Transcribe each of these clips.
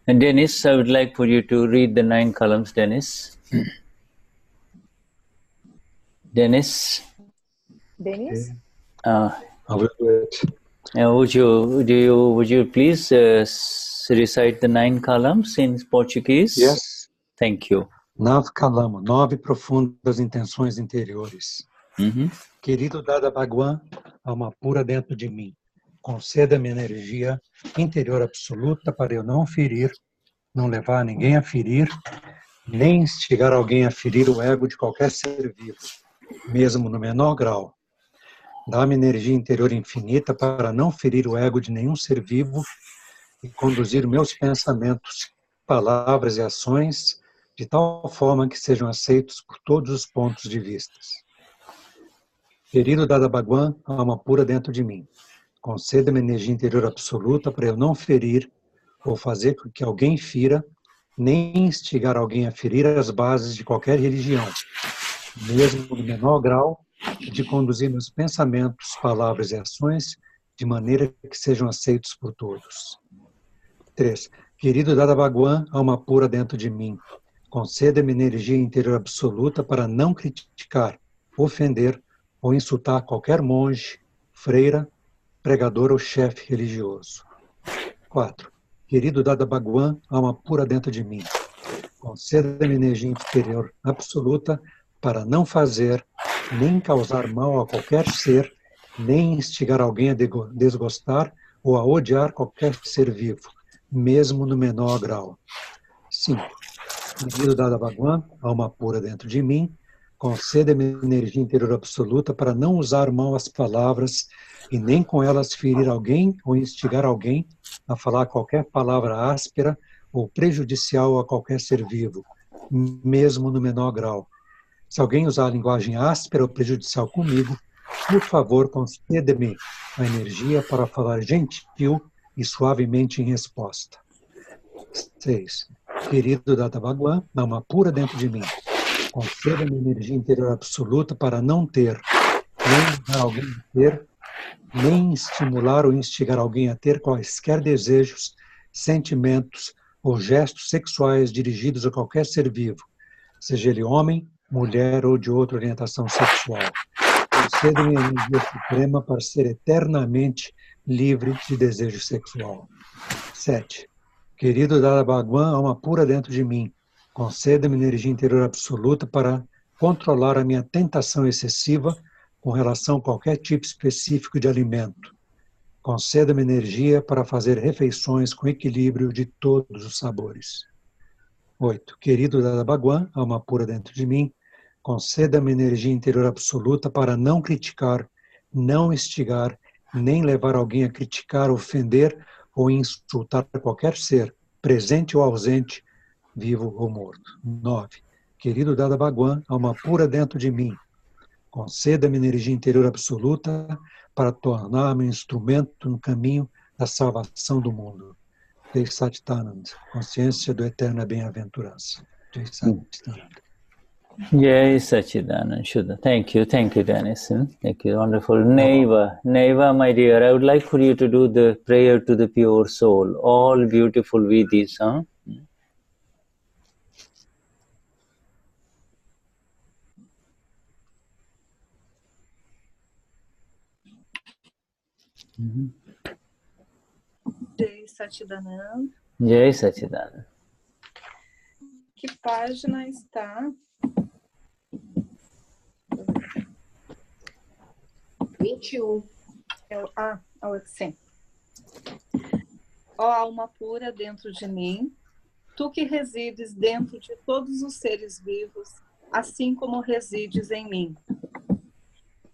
And Dennis, I would like for you to read the 9 columns, Dennis. Dennis? Dennis? I will do it. Would you please recite the 9 columns in Portuguese? Yes. Thank you. 9 calamos, 9 profundas intenções interiores. Querido Dada Bhagwan, alma pura dentro de mim, conceda-me energia interior absoluta para eu não ferir, não levar ninguém a ferir, nem instigar alguém a ferir o ego de qualquer ser vivo, mesmo no menor grau. Dá-me energia interior infinita para não ferir o ego de nenhum ser vivo e conduzir meus pensamentos, palavras e ações de tal forma que sejam aceitos por todos os pontos de vista. Querido Dada Bhagwan, alma pura dentro de mim, conceda-me energia interior absoluta para eu não ferir ou fazer com que alguém fira, nem instigar alguém a ferir as bases de qualquer religião, mesmo no menor grau, de conduzir meus pensamentos, palavras e ações de maneira que sejam aceitos por todos. 3. Querido Dada Bhagwan, alma pura dentro de mim, conceda-me energia interior absoluta para não criticar, ofender ou insultar qualquer monge, freira, pregador ou chefe religioso. 4. Querido Dada Bhagwan, alma pura dentro de mim, conceda-me energia interior absoluta para não fazer, nem causar mal a qualquer ser, nem instigar alguém a desgostar ou a odiar qualquer ser vivo, mesmo no menor grau. 5. Querido Dada Bhagwan, alma pura dentro de mim, conceda-me energia interior absoluta para não usar mal as palavras e nem com elas ferir alguém ou instigar alguém a falar qualquer palavra áspera ou prejudicial a qualquer ser vivo, mesmo no menor grau. Se alguém usar a linguagem áspera ou prejudicial comigo, por favor, conceda-me a energia para falar gentil e suavemente em resposta. 6. Querido Dada Bhagwan, alma pura dentro de mim, conceda-me energia interior absoluta para não ter, nem dar alguém a ter, nem estimular ou instigar alguém a ter quaisquer desejos, sentimentos ou gestos sexuais dirigidos a qualquer ser vivo, seja ele homem, mulher ou de outra orientação sexual. Conceda-me a energia suprema para ser eternamente livre de desejo sexual. 7. Querido Dada Bhagwan, alma pura dentro de mim, conceda-me energia interior absoluta para controlar a minha tentação excessiva com relação a qualquer tipo específico de alimento. Conceda-me energia para fazer refeições com equilíbrio de todos os sabores. 8. Querido Dada Bhagwan, alma pura dentro de mim, conceda-me energia interior absoluta para não criticar, não instigar, nem levar alguém a criticar, ofender ou insultar qualquer ser, presente ou ausente, vivo ou morto. 9. Querido Dada Bhagwan, alma pura dentro de mim, conceda-me energia interior absoluta para tornar-me um instrumento no caminho da salvação do mundo. Jai Satchitanand, consciência do eterna bem-aventurança. Jai Satchitanand. Jai Satchitanand, Shuddha. Thank you, Dennis. Thank you, wonderful. Neva, my dear, I would like for you to do the prayer to the pure soul. All beautiful Vidis, huh? Jai Satchitanand. Jai Satchitanand. Que página está? 21. Sim. Ó alma pura dentro de mim, tu que resides dentro de todos os seres vivos, assim como resides em mim.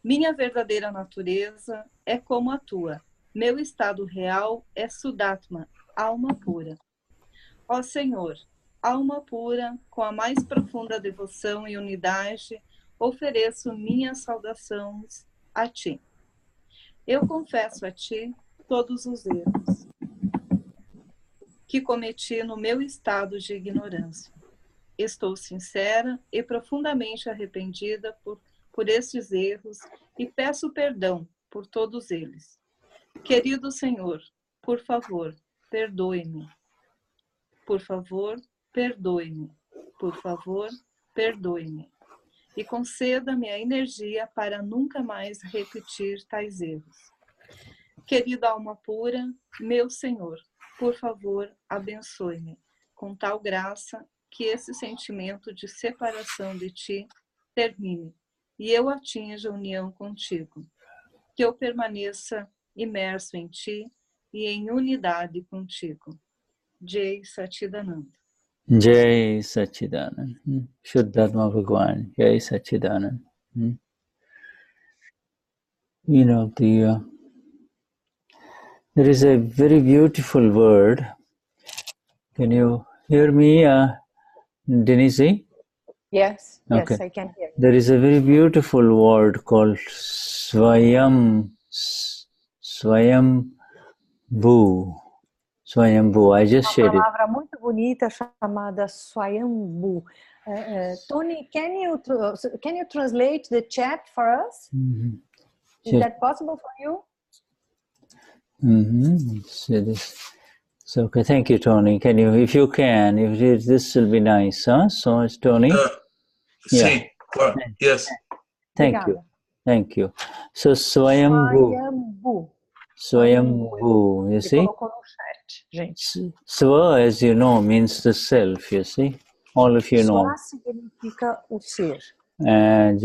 Minha verdadeira natureza é como a tua. Meu estado real é Vishuddhatma, alma pura. Ó Senhor, alma pura, com a mais profunda devoção e unidade, ofereço minhas saudações a ti. Eu confesso a ti todos os erros que cometi no meu estado de ignorância. Estou sincera e profundamente arrependida por estes erros e peço perdão por todos eles. Querido Senhor, por favor, perdoe-me por favor, perdoe-me. Por favor, perdoe-me. E conceda-me a energia para nunca mais repetir tais erros. Querida alma pura, meu Senhor, por favor, abençoe-me com tal graça que esse sentimento de separação de ti termine e eu atinja a união contigo. Que eu permaneça imerso em ti e em unidade contigo. Jai Satchidananda. Jai Satchidanand. Shuddhatma Bhagwan. Jai Satchidanand. You know, there is a very beautiful word. Can you hear me, Denize? Yes, Okay. yes, I can hear. There is a very beautiful word called Swayambhoo. Swayambhoo. I just shared it. Uma palavra muito bonita chamada Swayambhoo. Tony, can you translate the chat for us? Is that possible for you? So this. So okay, thank you, Tony. Can you, if you can, this will be nice, huh? So it's Tony. Sim, claro. Yes. Thank you. Thank you. So Swayambhoo. Swayambhoo, you see? Swa, as you know, means the self, you see? All of you know. Swa significa o ser. And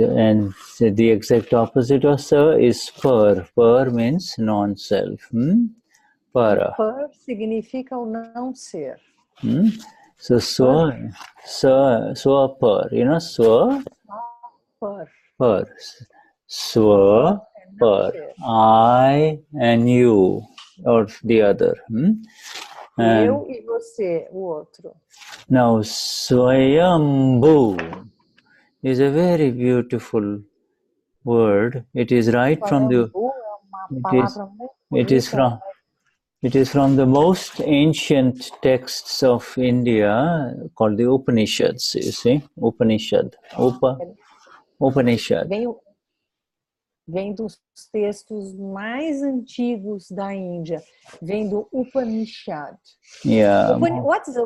the exact opposite of Sa is Per. Per means non-self. Para. Per significa o não ser. So Swa Per. You know Swa? Per. Per. Swa Per. I and you, or the other. Eu e você, o outro. Now Swayambhoo is a very beautiful word. It is right from the. It is from the most ancient texts of India called the Upanishads. You see, Upanishad. Upanishad. Vem dos textos mais antigos da Índia. Vem do Upanishad. Yeah. What is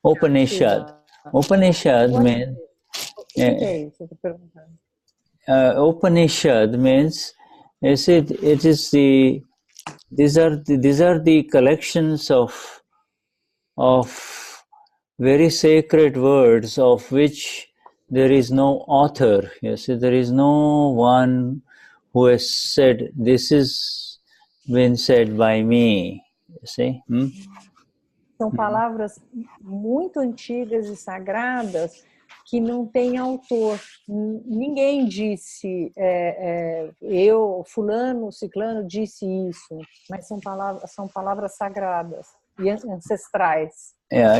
Upanishad? Upanishad means. Upanishad means. These are the collections of very sacred words of which there is no author. You see, there is no one who has said, this has been said by me. You see? São palavras muito antigas e sagradas que não tem autor. Ninguém disse, eu, fulano, ciclano, disse isso, mas são palavras sagradas e ancestrais. Yeah,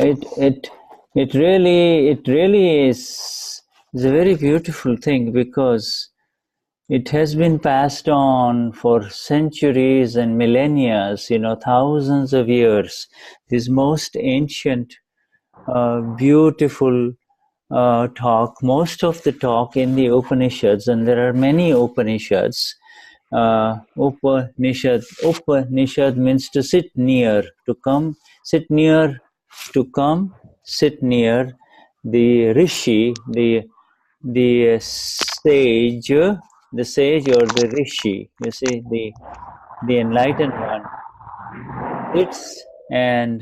it really is a very beautiful thing because it has been passed on for centuries and millennia, thousands of years. This most ancient, beautiful talk, most of the talk in the Upanishads, and there are many Upanishads. Upanishad means to sit near, to come, sit near, to come, sit near the Rishi, the sage, or the Rishi, you see, the enlightened one sits and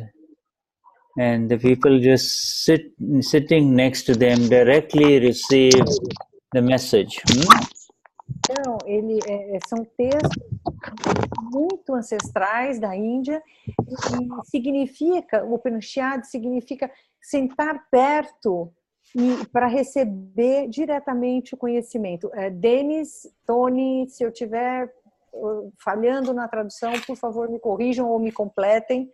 the people just sitting next to them directly receive the message. Então, são textos muito ancestrais da Índia e significa, o Upanishad significa sentar perto e para receber diretamente o conhecimento. Denize, Tony, se eu estiver falhando na tradução, por favor, me corrijam ou me completem.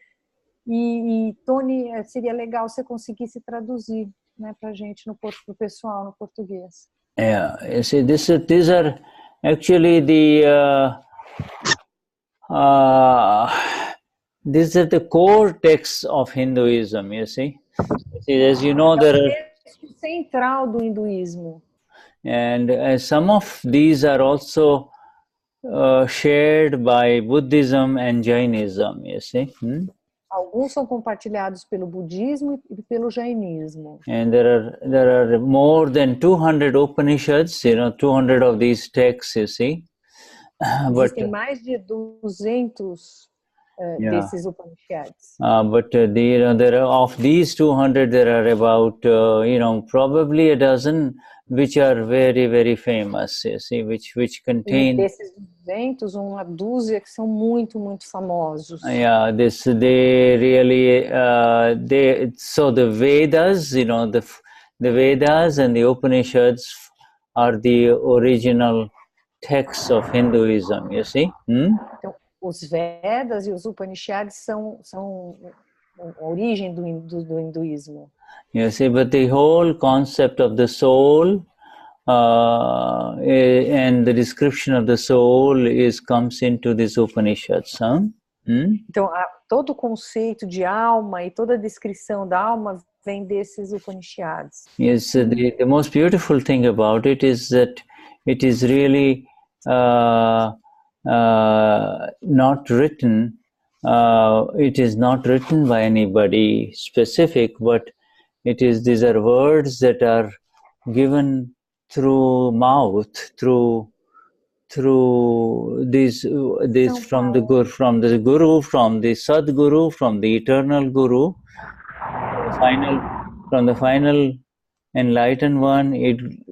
E Tony, seria legal se você conseguisse traduzir, né, para a gente, pro pessoal, no português. Yeah, you see, these are actually these are the core texts of Hinduism, you see. As you know, there are texto central do hinduísmo. And some of these are also shared by Buddhism and Jainism, you see. Alguns são compartilhados pelo budismo e pelo jainismo. And there are more than 200 Upanishads, 200 of these texts, you see. Existem mais de 200 desses Upanishads. But there are, of these 200, there are about probably a dozen which are very, very famous, you see, which contain. E desses 200, uma dúzia que são muito, muito famosos. They really so the Vedas, the Vedas and the Upanishads are the original texts of Hinduism, you see. Então, os Vedas e os Upanishads são a origem do hinduísmo. You see, but the whole concept of the soul and the description of the soul comes into these Upanishads. Então, todo o conceito de alma e toda a descrição da alma vem desses Upanishads. Yes, the most beautiful thing about it is that it is really not written. It is not written by anybody specific, but these are words that are given through mouth, through this from the Guru, from the Sadguru, from the eternal Guru, from the final enlightened one.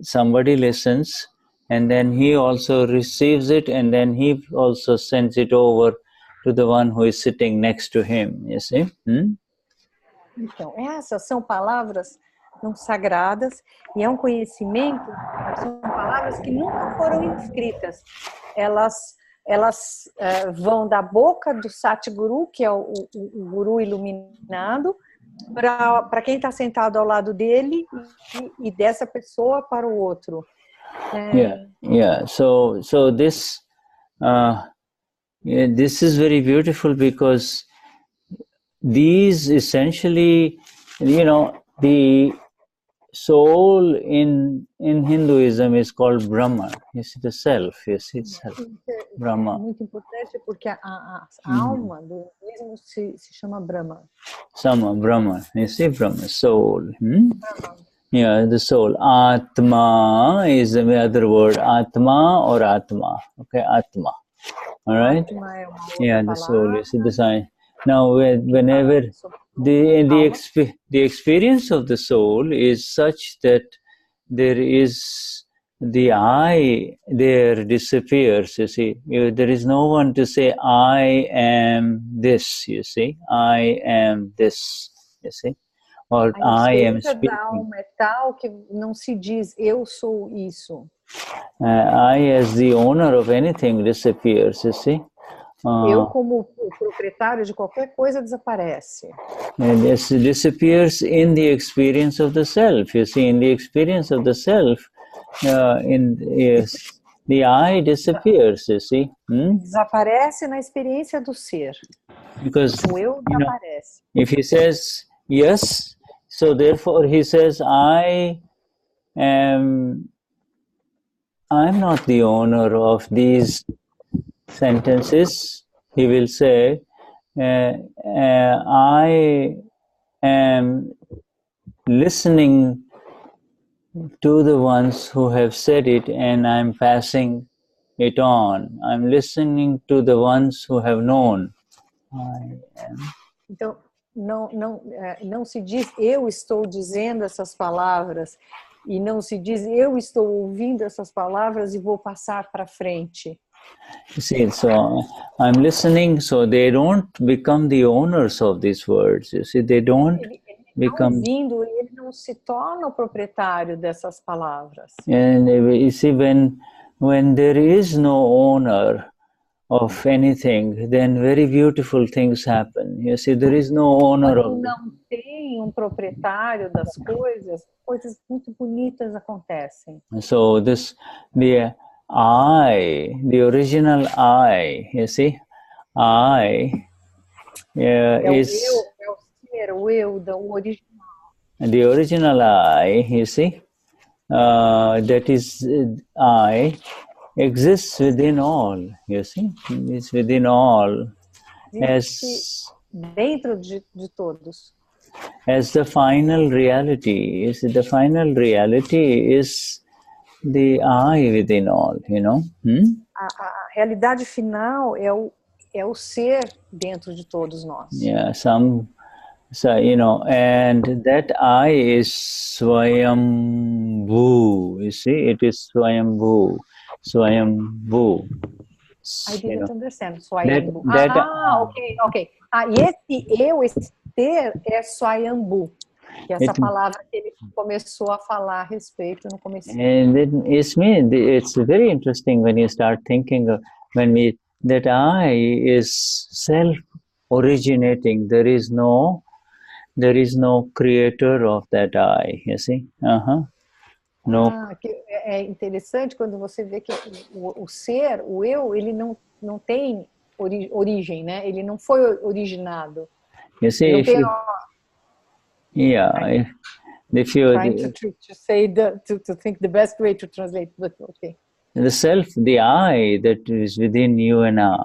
Somebody listens, and then he also receives it, and then he also sends it over to the one who is sitting next to him, you see. Então, essas são palavras não sagradas e é um conhecimento, são palavras que nunca foram escritas. Elas vão da boca do Satguru, que é o Guru iluminado, para quem está sentado ao lado dele e dessa pessoa para o outro. So this is very beautiful because these essentially, the soul in Hinduism is called Brahman. You see, the self, it's self, Brahma. É muito importante porque a alma do hinduísmo se chama Brahma. Brahman, you see, Brahma, soul. Yeah, the soul. Atma is the other word. Atma or Atma. Okay, Atma. All right? The soul. You see the sign. Now, whenever the experience of the soul is such that there is the I there disappears, you see. There is no one to say, I am this, you see. I am this, you see. Or I am speaking. A alma é tal que não se diz, eu sou isso. I, as the owner of anything, disappears, you see. Eu, como o proprietário de qualquer coisa, desaparece. And this disappears in the experience of the self. You see, in the experience of the self, the I disappears, you see. Desaparece na experiência do ser. Because, o eu desaparece. If he says yes, so therefore he says, I'm not the owner of these sentences. He will say, I am listening to the ones who have said it and I'm passing it on. I'm listening to the ones who have known. Então, não se diz eu estou dizendo essas palavras e não se diz eu estou ouvindo essas palavras e vou passar para frente. You see, so I'm listening, so they don't become the owners of these words. You see, they don't become. Ouvindo, ele não se torna o proprietário dessas palavras. And you see, when there is no owner of anything, then very beautiful things happen. You see, there is no owner of. Quando não tem proprietário das coisas muito bonitas acontecem. So the I, the original I, you see, I is o eu do original. The original I, you see, that is I, exists within all. You see, it's within all. dentro de todos. As the final reality, the final reality is the I within all, you know. A realidade final é o ser dentro de todos nós. Yeah, so you know, and that I is Swayambhoo. You see, it is Swayambhoo. Swayambhoo. I didn't understand. Swayambhoo. Ok. E esse eu, esse ter é Swayambhoo, que é essa palavra que ele começou a falar a respeito no começo. And it's very interesting when you start thinking of that I is self-originating. There is no creator of that I. You see? No. É interessante quando você vê que o ser, o eu, ele não tem origem, né? Ele não foi originado. You see, if you trying to say to think the best way to translate, but okay. The self, the I that is within you and I.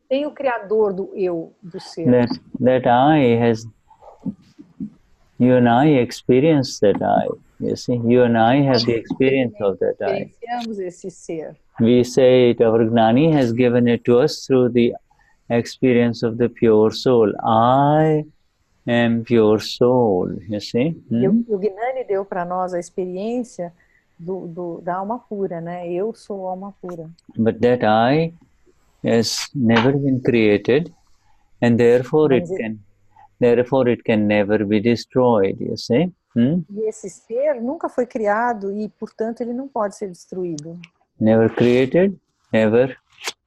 Tem o criador do eu, do ser. That I has. You and I experience that I. You see, you and I have the experience of that I. Experienciamos esse ser. We say it, our Gnani has given it to us through the experience of the pure soul. I am pure soul, you see. E o Gnani deu para nós a experiência da alma pura, né? Eu sou alma pura. But that I has never been created, and therefore it can never be destroyed, you see. E esse ser nunca foi criado e, portanto, ele não pode ser destruído. Never created, never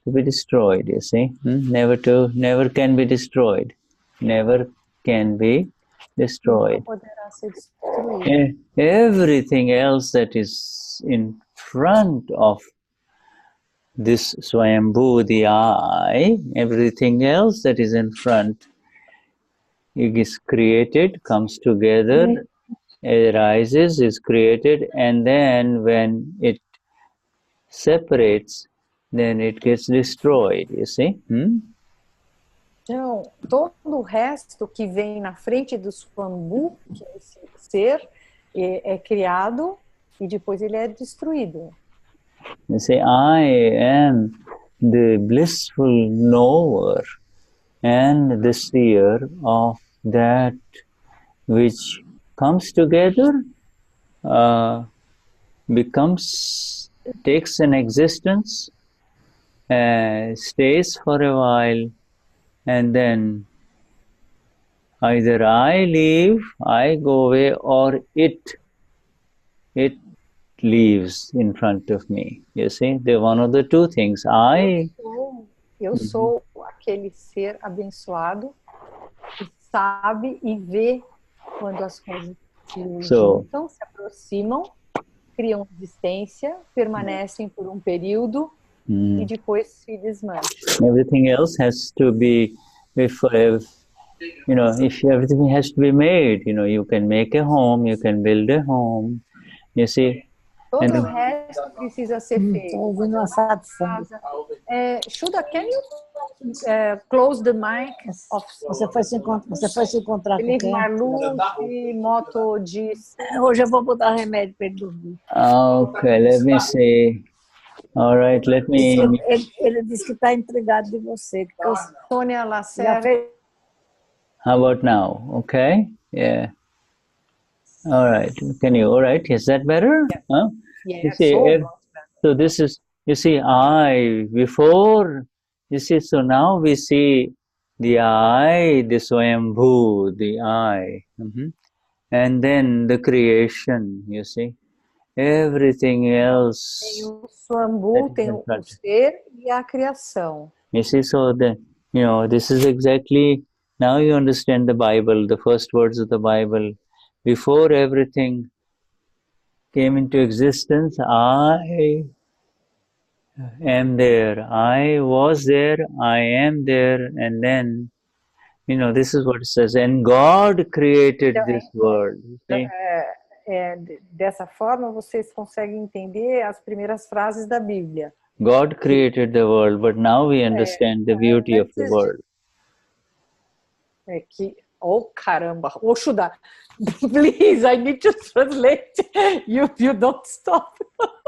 to be destroyed, you see. Never can be destroyed. Never can be destroyed. Nunca poderá ser destruído. Everything else that is in front of this Swayambhoo, the I, everything else that is in front, it is created, comes together, arises, is created, and then when it separates, then it gets destroyed, you see? Então, todo o resto que vem na frente do Swayambhoo, que é esse ser, é criado e depois ele é destruído. You see, I am the blissful knower and the seer of that which comes together, takes an existence, stays for a while, and then either I leave, I go away, or it leaves in front of me. You see, they're one of the two things. Eu sou aquele ser abençoado que sabe e vê quando as coisas se juntam, se aproximam, criam existência, permanecem por um período e depois se desmancham. Everything else has to be, if everything has to be made, you can make a home, you can build a home, you see. Todo o resto precisa ser feito. Ouvindo uma Satsang. Shuddha, can you close the mic? Você foi se encontrar com quem? Marluce, Moto disse. Hoje eu vou botar remédio para ele dormir. Okay, let me see. All right, let me... Ele disse que está intrigado de você. Sônia Lacerda. How about now? Okay? Yeah. All right. All right, is that better? Yeah. Huh? Yeah, you see, so this is, you see, I, before, you see, so now we see the I, the Swayambhoo, the I. And then the creation, you see. Everything else. Tem o Swayambhoo, tem o ser e a criação. You see, so this is exactly, now you understand the Bible, the first words of the Bible. Before everything came into existence, I am there. I was there, I am there, and then, this is what it says, and God created this world. Dessa forma, vocês conseguem entender as primeiras frases da Bíblia. God created the world, but now we understand the beauty of the world. é que, oh caramba, oh Shuddha, please, I need to translate. You don't stop.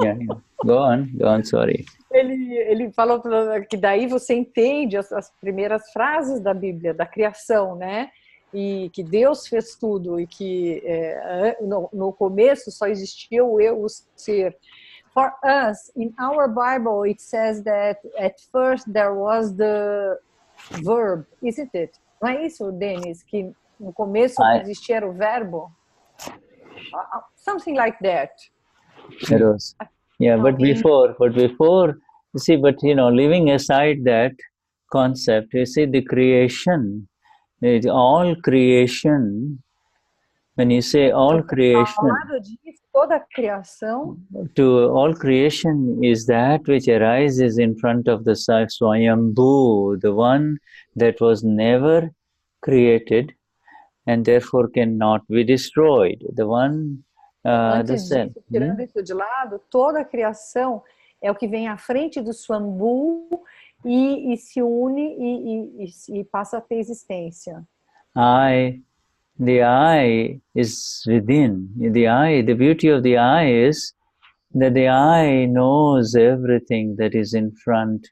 Yeah. Go on, sorry. Ele falou que daí você entende as primeiras frases da Bíblia, da criação, né? E que Deus fez tudo e que no começo só existia o eu, o ser. For us, in our Bible, it says that at first there was the verb, isn't it? Não é isso, Denize? Que no começo o que existia era o verbo? Something like that. It was. Yeah, but before, you see, but leaving aside that concept, you see, the creation, all creation, when you say all creation, toda a criação, all creation is that which arises in front of the Swayambhoo, the one that was never created and therefore cannot be destroyed. The one, antes disso, tirando isso de lado, toda a criação é o que vem à frente do Swayambhoo e se une e passa a ter existência. The I is within. The beauty of the I is that the I knows everything that is in front,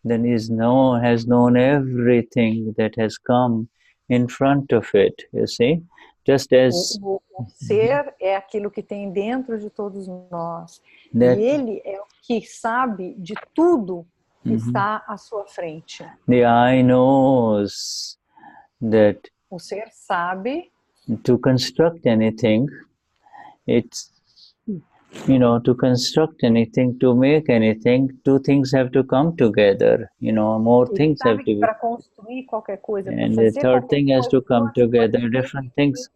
has known everything that has come in front of it, you see? Just as... O ser é aquilo que tem dentro de todos nós. E ele é o que sabe de tudo que está à sua frente. The I knows that... O ser sabe... To construct anything, to construct anything, to make anything, two things have to come together. More things have to be. Para construir qualquer coisa, and the third thing has to come together. Different things.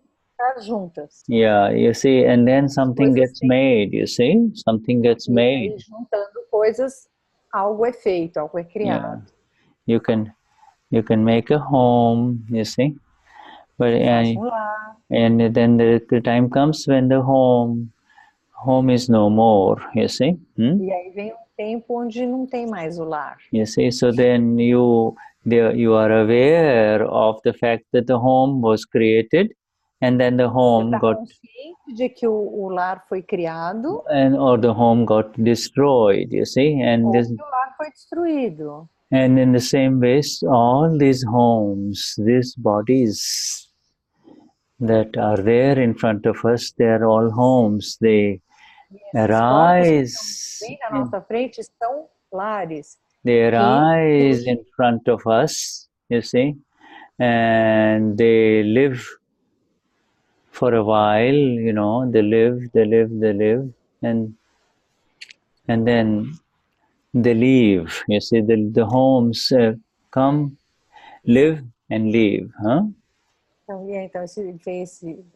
Juntas. Yeah, you see, and then something gets made. You see, something gets made. E juntando coisas, algo é feito, algo é criado. Yeah. You can make a home. You see. But and then the time comes when the home is no more, you see. E aí vem tempo onde não tem mais o lar. You see, so then you are aware of the fact that the home was created, and then the home got consciente de que o lar foi criado, or the home got destroyed, you see, and o lar foi destruído. And in the same way, all these homes, these bodies that are there in front of us, they are all homes. They arise. Bem na nossa frente são lares. They arise in front of us, you see, and they live for a while. They live, and then they leave. You see, the homes come, live, and leave, huh? Então se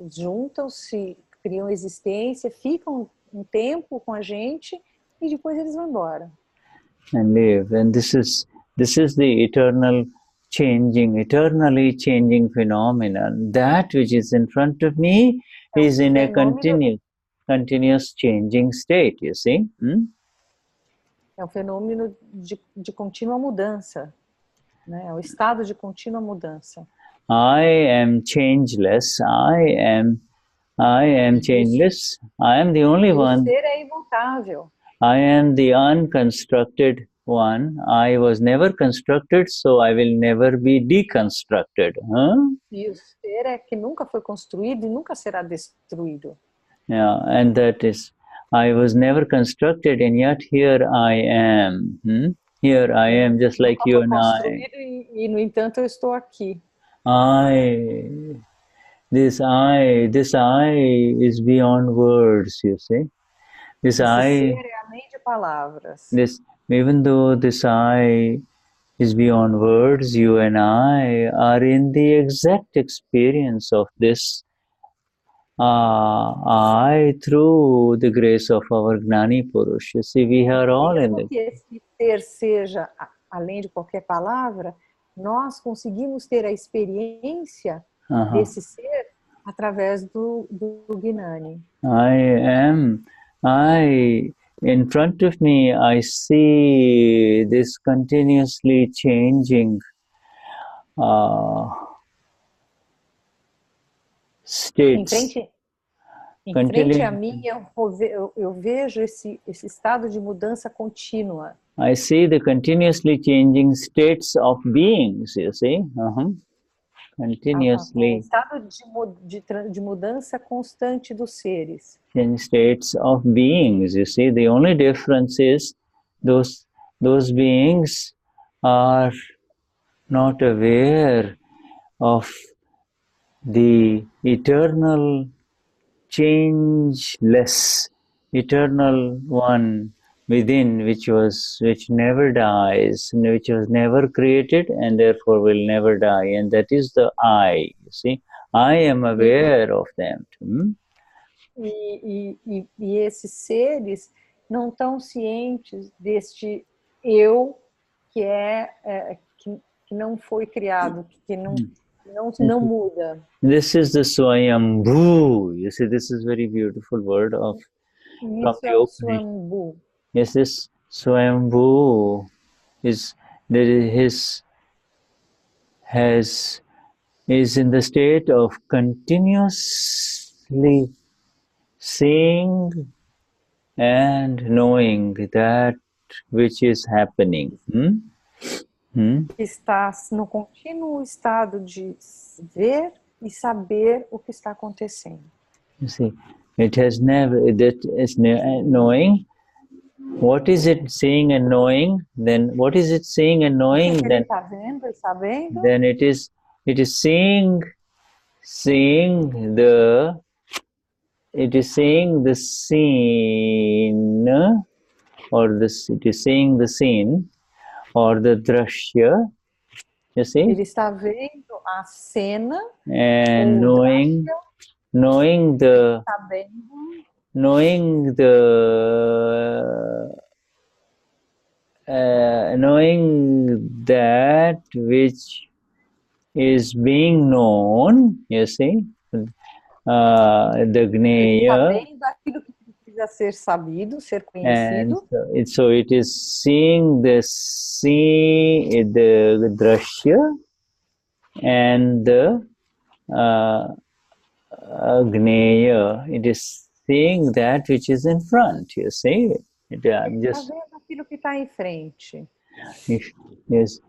juntam, se criam existência, ficam um tempo com a gente e depois eles vão embora. And live, and this is the eternally changing phenomenon. That which is in front of me is in a continuous changing state. You see? É um fenômeno de contínua mudança, né? É um estado de contínua mudança. I am changeless. I am changeless. I am the only one. O ser é imutável. I am the unconstructed one. I was never constructed, so I will never be deconstructed. E o ser é que nunca foi construído e nunca será destruído. Yeah, and that is, I was never constructed, and yet here I am. Here I am, just like you and I. E no entanto eu estou aqui. This I is beyond words, you see. This I, ser é além de palavras. Even though this I is beyond words, you and I are in the exact experience of this I through the grace of our Gnani Purush. You see, we are all in it. Que esse ser seja além de qualquer palavra, nós conseguimos ter a experiência desse ser através do Gnani. In front of me, I see this continuously changing states. Em frente a mim, eu vejo esse estado de mudança contínua. I see the continuously changing states of beings, you see. Continuously Estado de mudança constante dos seres. in states of beings, you see. The only difference is those beings are not aware of the eternal, changeless, eternal one within, which never dies, which was never created and therefore will never die, and that is the I. You see, I am aware of them. E esses seres não estão cientes deste eu que que não foi criado, que não muda. This is the Swayambhoo. You see, this is very beautiful word of Isso é o Swayambhoo. Yes, this Swayambhoo is in the state of continuously seeing and knowing that which is happening. Está no contínuo estado de ver e saber o que está acontecendo. You see, it has never, that is knowing. What is it seeing and knowing? Then what is it seeing and knowing? Then, then it is seeing the scene, or this, it is seeing the scene or the drashya, you see? Ele está vendo a cena and knowing the knowing that which is being known, you see, the Gnaya, sabendo aquilo que precisa ser sabido, ser conhecido. And so it is seeing the drashya and the Gnaya. It is seeing that which is in front, you see. Está vendo aquilo que está em frente. Yes.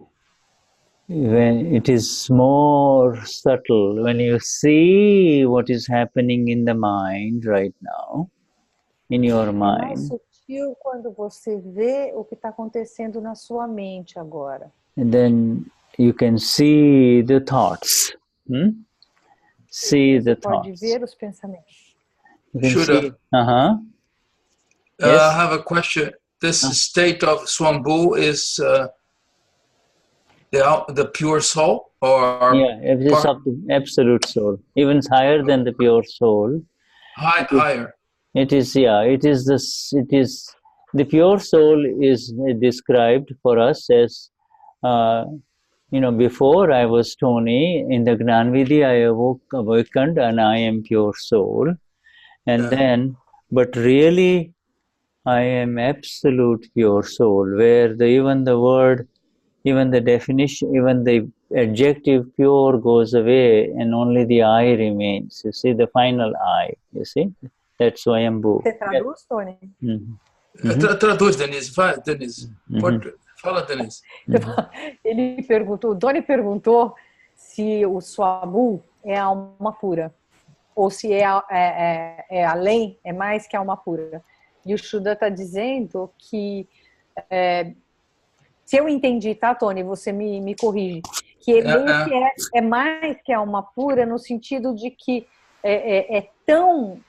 When it is more subtle, when you see what is happening in the mind right now, in your mind. É mais sutil quando você vê o que está acontecendo na sua mente agora. And then you can see the thoughts. See the thoughts. Pode ver os pensamentos. Shuddha. Yes? I have a question. This state of Swayambhoo is the pure soul, or it is of the absolute soul, even higher than the pure soul. Higher. It is the pure soul is described for us as before I was Tony in the Gnanvidhi, I awakened and I am pure soul, and then but really I am absolute pure soul, where even the word, even the definition, even the adjective pure goes away and only the I remains. You see, the final I, you see? That's Swayambhoo. Você traduz, Tony? Traduz, Denize. Vai, Denize. Fala, Denize. O Tony perguntou se o Swayambhoo é a alma pura, ou se é além, é mais que a alma pura. E o Shuddha está dizendo que, se eu entendi, tá, Tony? Você me corrige. Que é mais que a alma pura, no sentido de que é tão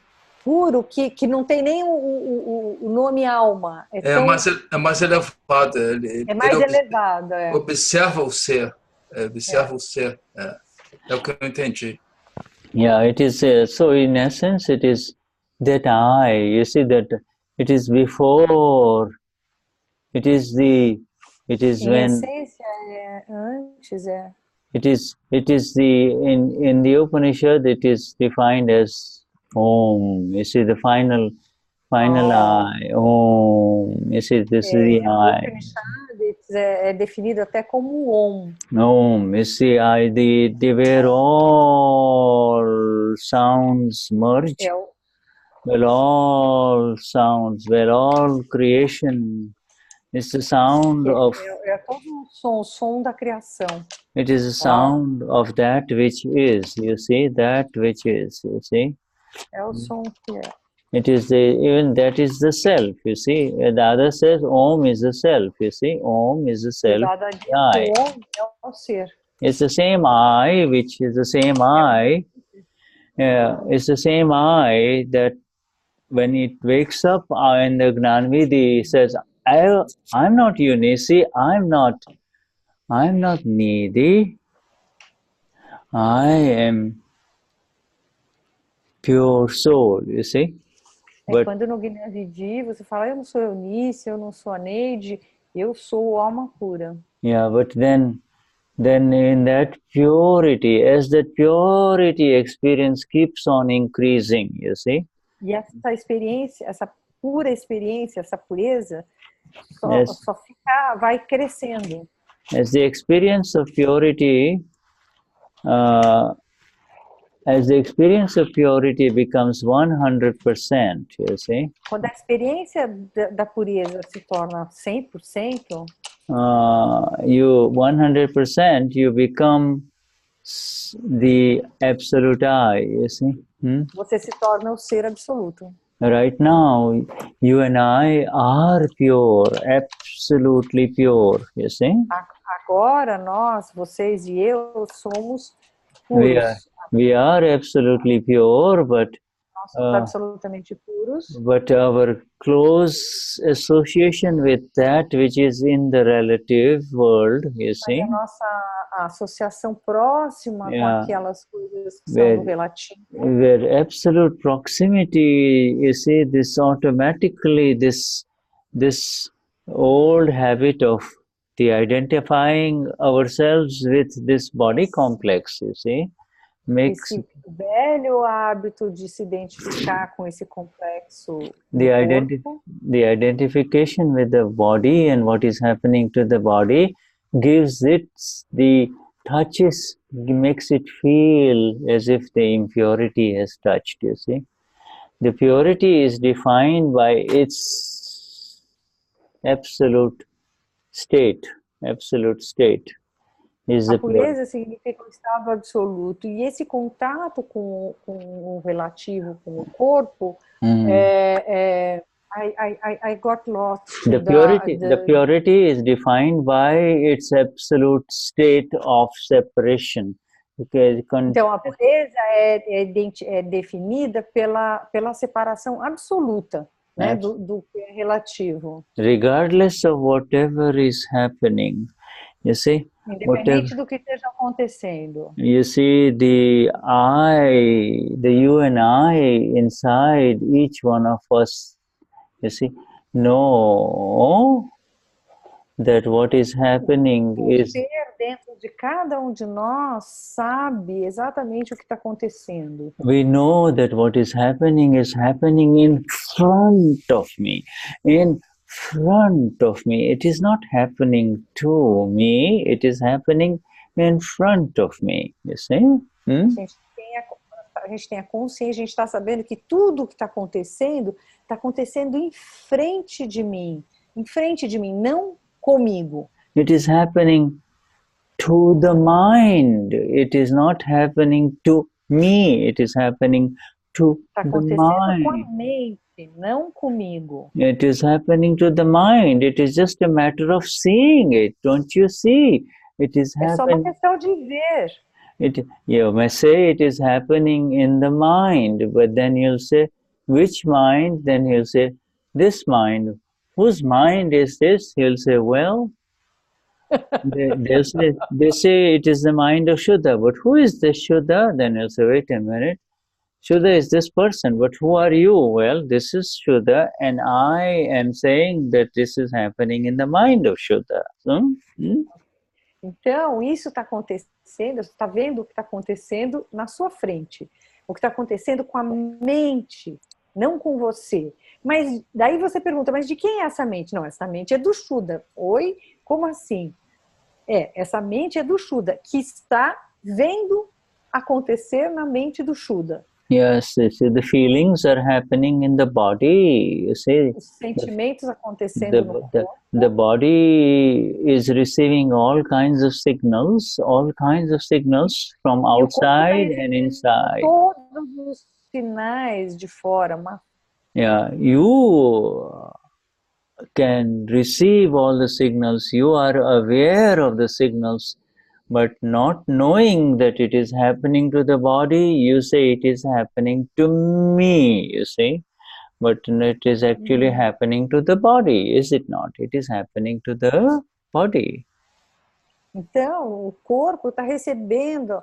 puro que não tem nem o nome alma. É mais elevado. É mais elevado. Observa o ser. Observa o ser. É o que eu entendi. Yeah, it is. So in essence, it is that I. You see that it is before. It is when. Essência antes. It is in the Upanishad. It is defined as Om. You see the final I. Om. You see, this is the I. Upanishad, é definido até como Om. Om. You see, where all sounds merge, É o, where all sounds, where all creation is the sound of. é todo o som da criação. It is the sound of that which is. You see, that which is. You see. É o som que é. It is even that is the self, you see. The other says Om is the self, you see. Om is the self. Dada diz que I. o Om é o ser. It's the same I, which is the same I. It's the same I that when it wakes up in the Gnanvidhi says, I'm not Unisi, I'm not needy. I am pure soul, you see. É quando no Gnani você fala, eu não sou Eunice, eu não sou a Neide, eu sou alma pura. Yeah, but then in that purity, as that purity experience keeps on increasing, you see. E essa experiência, essa pura experiência, essa pureza, só vai crescendo. As the experience of purity, becomes 100%, you see. Quando a experiência da pureza se torna 100%, 100%, you become the absolute I, you see. Você se torna o ser absoluto. Right now, you and I are pure, absolutely pure, you see. Agora nós, vocês e eu, somos puros. We are absolutely pure, but nós somos absolutamente puros. But our close association with that which is in the relative world, you see. A nossa associação próxima com aquelas coisas que são do relativo. Where absolute proximity, you see, this automatically, this old habit of the identifying ourselves with this body complex, you see, makes esse velho hábito de se identificar com esse complexo the identification with the body and what is happening to the body gives it the touches, makes it feel as if the impurity has touched, you see. The purity is defined by its absolute state. A pureza significa o estado absoluto, e esse contato com o relativo, com o corpo, I got lost. The purity is defined by its absolute state of separation. Então, a pureza é definida pela separação absoluta, né, do que é relativo. Regardless of whatever is happening, you see. Independente do que esteja acontecendo. You see, the you and I inside each one of us, you see, know that what is happening is... O ser dentro de cada de nós sabe exatamente o que está acontecendo. We know that what is happening in front of me. In front of me. It is not happening to me, it is happening in front of me. You see? A gente tem a consciência, a gente está sabendo que tudo que está acontecendo em frente de mim, não comigo. It is happening to the mind. It is not happening to me. It is happening to the mind. Está acontecendo com a mente, não comigo. It is happening to the mind. It is just a matter of seeing it. Don't you see? It is happening. É só uma questão de ver. You may say it is happening in the mind, but then you'll say, which mind? Then he'll say, this mind. Whose mind is this? He'll say, well, they say it is the mind of Shuddha, but who is this Shuddha? Then he'll say, wait a minute. Shuddha is this person, but who are you? Well, this is Shuddha, and I am saying that this is happening in the mind of Shuddha. Então, isso está acontecendo, você está vendo o que está acontecendo na sua frente. O que está acontecendo com a mente, não com você. Mas daí você pergunta, mas de quem é essa mente? Não, essa mente é do Shuddha. Oi? Como assim? Essa mente é do Shuddha, que está vendo acontecer na mente do Shuddha. Yes, you see, the feelings are happening in the body. You see, Os sentimentos acontecendo no the corpo. body is receiving all kinds of signals from E o corpo está outside and recebendo inside. todos os sinais de fora. Yeah, you can receive all the signals. You are aware of the signals, but not knowing that it is happening to the body, you say it is happening to me, you see. But it is actually happening to the body, is it not? It is happening to the body. Então, o corpo está recebendo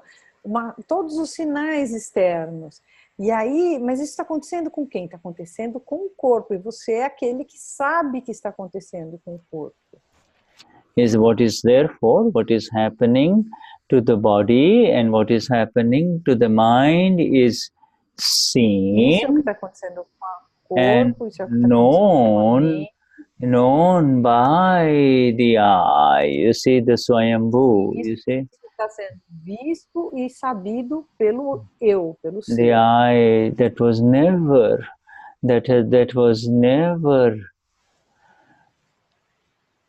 todos os sinais externos. E aí, mas isso está acontecendo com quem? Está acontecendo com o corpo. E você é aquele que sabe que está acontecendo com o corpo. Is what is therefore, what is happening to the body and what is happening to the mind is seen. Isso é o que está acontecendo com o And corpo, isso é o que está acontecendo com a mente. Known by the eye. You see the Swayambhoo, you see? Está sendo visto e sabido pelo eu, pelo ser. The eye that was never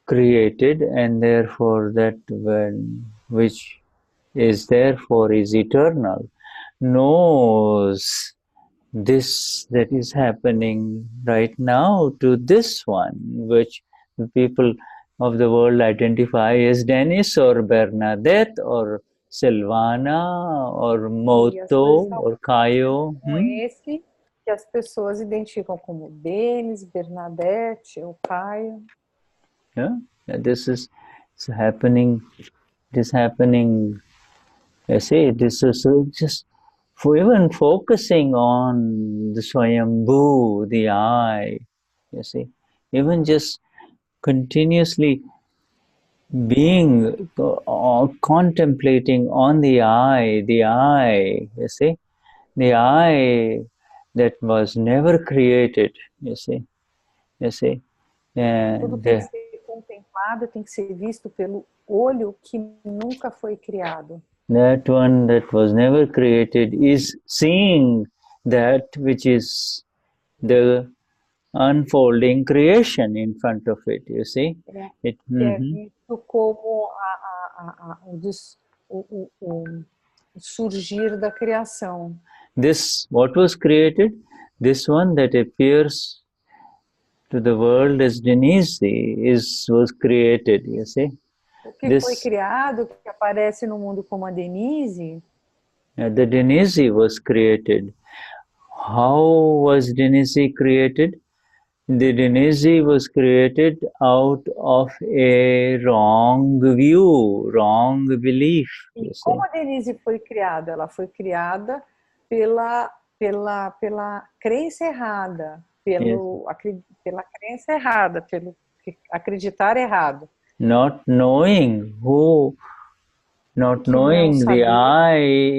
created, and therefore which is therefore is eternal, knows this that is happening right now to this one, which the people of the world identify as Denize or Bernadette or Silvana or Moto or Caio. Com esse que as pessoas identificam como Denize, Bernadette ou Caio. Yeah, this is happening. This happening. I say this is just. For even focusing on the Swayambhoo, the I, you see, even just continuously being contemplating on the I, you see, the I that was never created, you see. Tudo tem que ser contemplado, tem que ser visto pelo olho que nunca foi criado. That one that was never created is seeing that which is the unfolding creation in front of it, you see. É visto como o surgir da criação. This, what was created, this one that appears to the world as Denize was created, you see. O que foi criado, que aparece no mundo como a Denize. The Denize was created. How was Denize created? The Denize was created out of a wrong view, wrong belief. E como a Denize foi criada? Ela foi criada pela crença errada, pela crença errada, pelo acreditar errado. Not knowing the I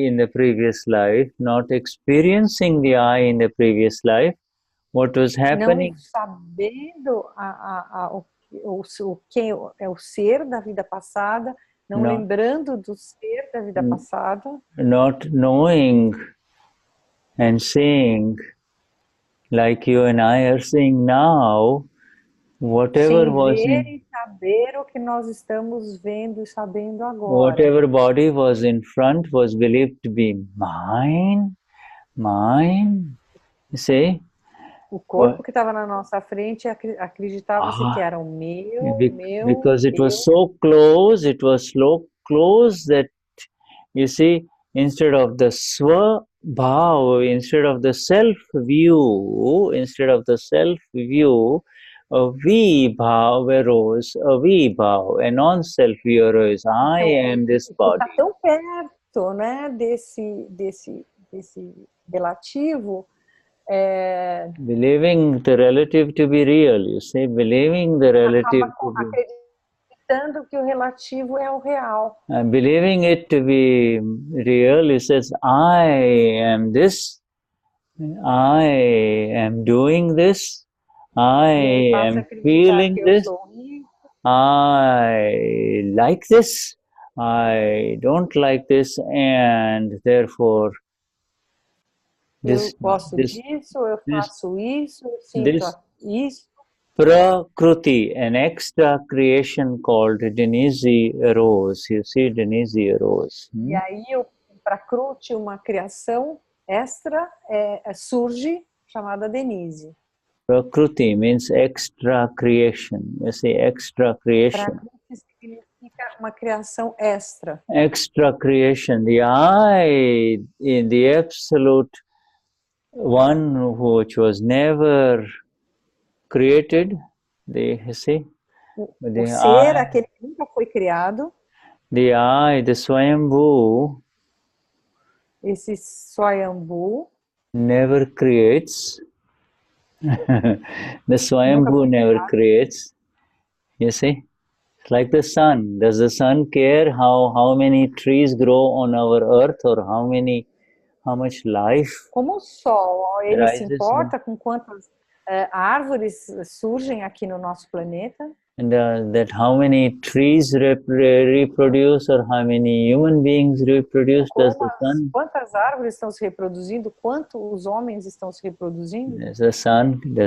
in the previous life, not experiencing the I in the previous life, what was happening? Não sabendo quem é o ser da vida passada, não lembrando do ser da vida passada. Not knowing and seeing, like you and I are seeing now, whatever was ver e saber o que nós estamos vendo e sabendo agora. Whatever body was in front was believed to be mine. You see? O corpo que estava na nossa frente acreditava-se que era o meu, because it was so close, that, you see, instead of the Swabhava, instead of the self-view, a V-bhava arose, a V-bhava, a non-self view arose. I am this body. Está tão perto, né, desse relativo. Believing the relative to be real, you see, believing the relative to be... Acreditando que o relativo é o real. Believing it to be real, he says, I am this, I am doing this, I am feeling this. I like this, I don't like this, and therefore Eu this gosto this disso, eu this faço isso, eu sinto this isso. Prakruti, an extra creation called Denize arose. You see, Denize arose. E aí, para Prakriti, uma criação extra surge, chamada Denize. Prakruti means extra creation. You see, extra creation. Prakriti significa uma criação extra. Extra creation. The I in the absolute one which was never created. You see, O ser, aquele que nunca foi criado. The I, the Swayambhoo, esse Swayambhoo never creates. The Swayambhoo never creates. You see, it's like the sun. Does the sun care how many trees grow on our earth, or how much life? Como o sol, ele se rises, importa com quantas árvores surgem aqui no nosso planeta? And that how many trees reproduce, or how many human beings reproduce, does the sun? Quantas árvores estão se reproduzindo? Quanto os homens estão se reproduzindo? Does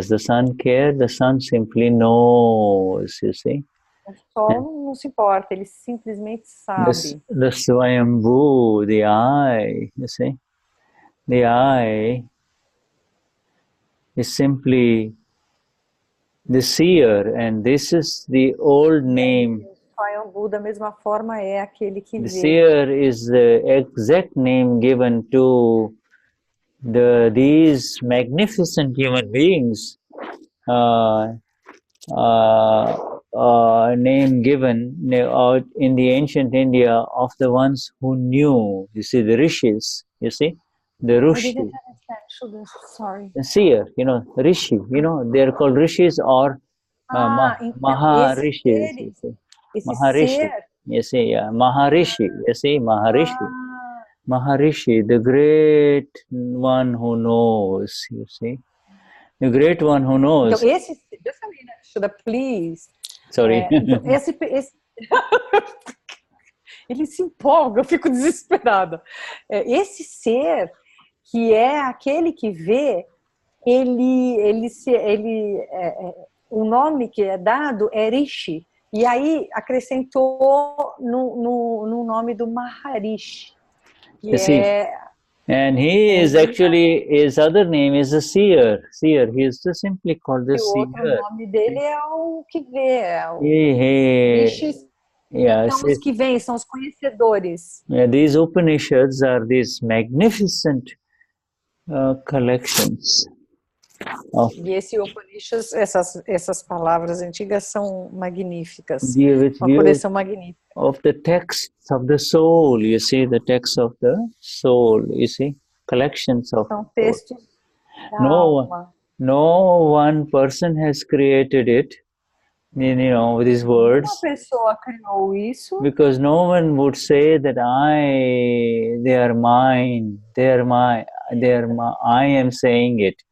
the sun care? The sun simply knows, you see. O sol não se importa, ele simplesmente sabe. The Swayambhoo, the I, you see. The I is simply the seer, and this is the old name. O Swayambhoo, da mesma forma, é aquele que vê. The seer is the exact name given to these magnificent human beings. Name given in the ancient India of the ones who knew. You see, the rishis. You see, the rishi. I didn't understand. Sorry. The seer, rishi. They are called rishis or Maharishis. You see, Maharishi. You see, yeah, Maharishi. You see, Maharishi. Maharishi, the great one who knows. You see, the great one who knows. Então, just a minute, Shuddha, please. Sorry. Ele se empolga, eu fico desesperada. Esse ser, que é aquele que vê, o nome que é dado é Rishi. E aí acrescentou no nome do Maharishi. And he is actually, his other name is a seer. Seer. He is just simply called the seer. O outro nome dele é o que vê. Rishis são os que veem, são os conhecedores. Yeah, these Upanishads are these magnificent collections. E esse Upanishad, essas palavras antigas são magníficas. Uma coleção magnífica. Of the texts of the soul, you see, the texts of the soul, you see, collections of. São textos da alma. No one person has created it, with these words. Uma pessoa criou isso. Because no one would say that they are mine, I am saying it.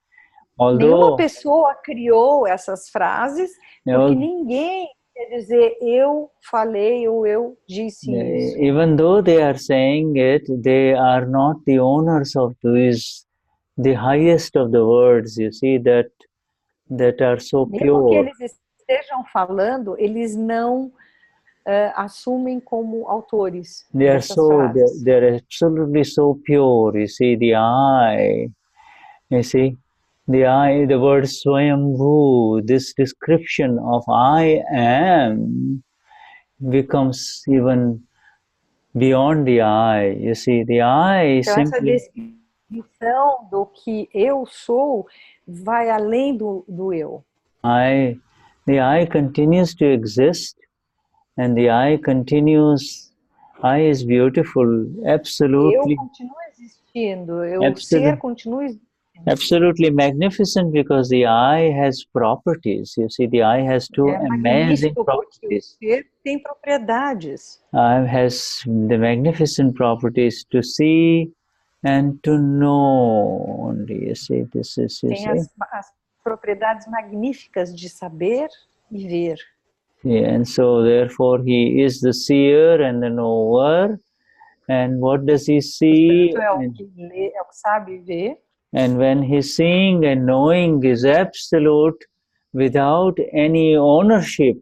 Nenhuma pessoa criou essas frases, porque ninguém quer dizer eu falei ou eu disse isso. Even though they are saying it, they are not the owners of the highest of the words, you see, that are so pure. Mesmo que eles estejam falando, eles não assumem como autores. They are they're absolutely so pure, you see, the I, you see. The I, the word Swayambhoo, this description of I am becomes even beyond the I. You see, the I então, simply... essa descrição do que eu sou vai além do eu. The I continues to exist, and the I continues. I is beautiful, absolutely. Eu continuo existindo, o ser continua existindo. Absolutely magnificent, because the I has properties. You see, the I has two amazing properties. O ser tem propriedades. I has the magnificent properties to see and to know. You see, this is. Tem as propriedades magníficas de saber e ver. And so therefore he is the seer and the knower. And what does he see? Portanto, é o que lê, é o que sabe ver. And when his seeing and knowing is absolute, without any ownership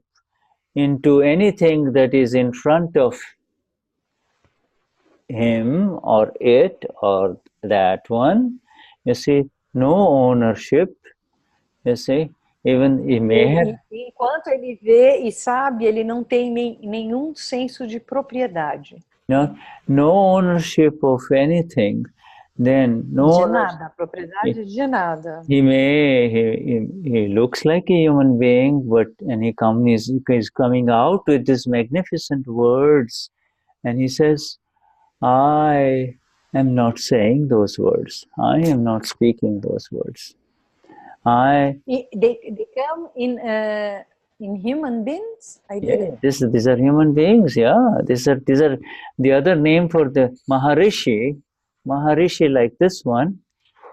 into anything that is in front of him or it or that one, you see, no ownership, you see, even he may have... Enquanto ele vê e sabe, ele não tem nenhum senso de propriedade. No ownership of anything, then no... De nada, propriedade de nada. He looks like a human being, but and he is coming out with these magnificent words, and he says, I am not saying those words. I am not speaking those words. They come in human beings? Yeah, these are human beings, yeah. These are the other name for the Maharishi. Maharishi like this one.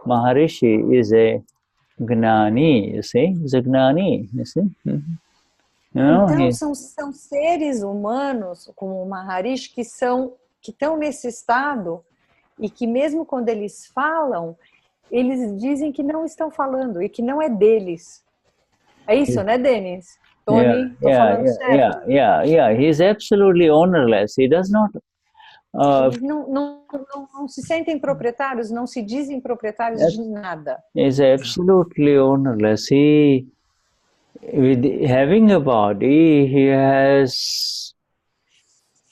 Maharishi is a Gnani, you see? He's a Gnani, you see? Mm-hmm. Então são seres humanos, como o Maharishi, que estão nesse estado e que mesmo quando eles falam, eles dizem que não estão falando e que não é deles. É isso, né, Denize? Tony, estou falando certo? Yeah. He's absolutely ownerless. He does not... Eles não se sentem proprietários, não se dizem proprietários de nada. He's absolutely ownerless. With having a body, he has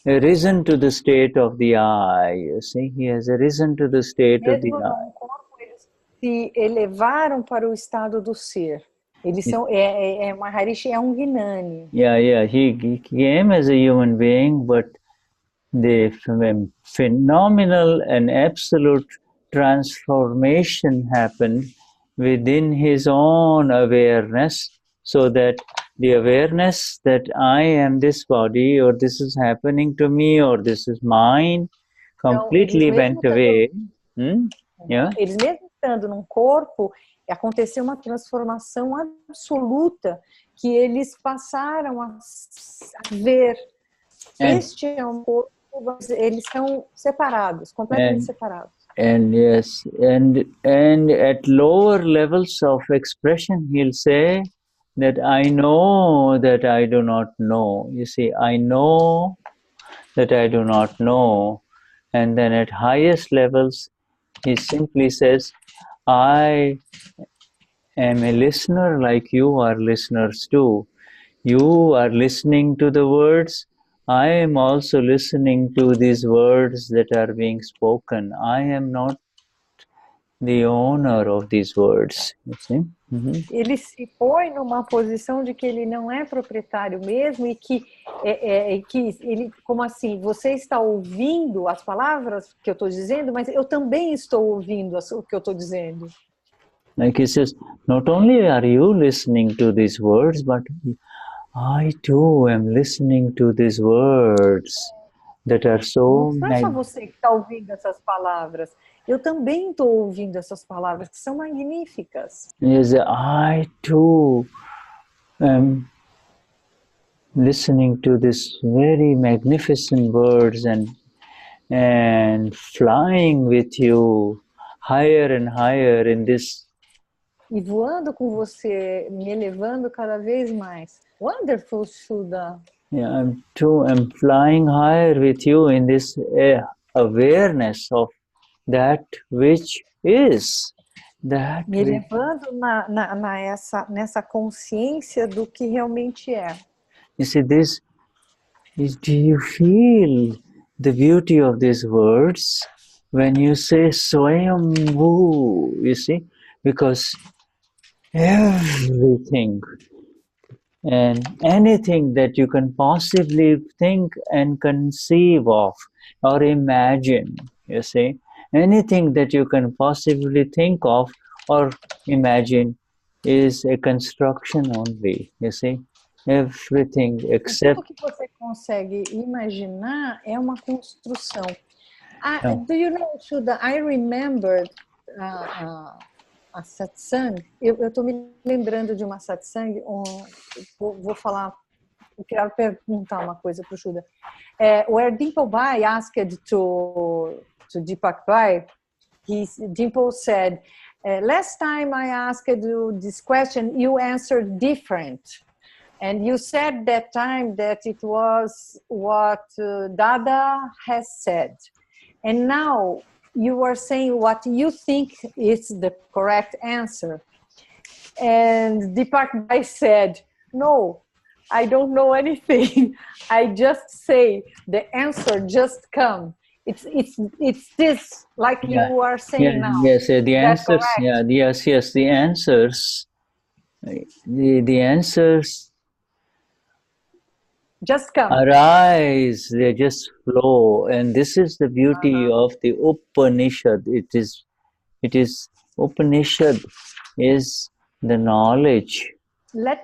risen to the state of the I, you see? He has risen to the state of the I. Corpo, eles se elevaram para o estado do ser. Eles são, Maharishi é Gnani. Yeah, he came as a human being, but the phenomenal and absolute transformation happened within his own awareness, so that the awareness that I am this body, or this is happening to me, or this is mine, completely went away. Eles mesmo estando num corpo, aconteceu uma transformação absoluta que eles passaram a ver. Este é um corpo, eles são separados, completamente separados. And yes, and at lower levels of expression, he'll say that I know that I do not know. You see, I know that I do not know. And then at highest levels, he simply says, I am a listener like you are listeners too. You are listening to the words. I am also listening to these words that are being spoken. I am not the owner of these words. You see? Mm-hmm. Ele se põe numa posição de que ele não é proprietário mesmo e que ele, como assim, você está ouvindo as palavras que eu estou dizendo, mas eu também estou ouvindo o que eu estou dizendo. Like he says, not only are you listening to these words, but I too am listening to these words that are so... Não é só você que está ouvindo essas palavras. Eu também estou ouvindo essas palavras que são magníficas. Yes, I too am listening to these very magnificent words and flying with you higher and higher in this. E voando com você, me elevando cada vez mais. Wonderful, Shuddha. Yeah, I'm flying higher with you in this awareness of that which is. Me elevando nessa consciência do que realmente é. You see, do you feel the beauty of these words when you say Swayambhoo, you see? Because everything and anything that you can possibly think and conceive of or imagine, you see, anything that you can possibly think of or imagine is a construction only, you see. Everything except... Tudo que você consegue imaginar é uma construção. Do you know, Shuddha, I remembered a satsang. Eu estou me lembrando de uma satsang, vou falar eu queria perguntar uma coisa para o Shuddha. Where Dimple Bai asked to Deepak Bai, Dimple said, last time I asked you this question, you answered different. And you said that time that it was what Dada has said. And now you are saying what you think is the correct answer. And Deepak Bai said, no, I don't know anything. I just say the answer just come. It's this, like you are saying now. Yes, the answers. Yes, the answers. The answers just come. Arise. They just flow, and this is the beauty of the Upanishad. It is Upanishad is the knowledge. Let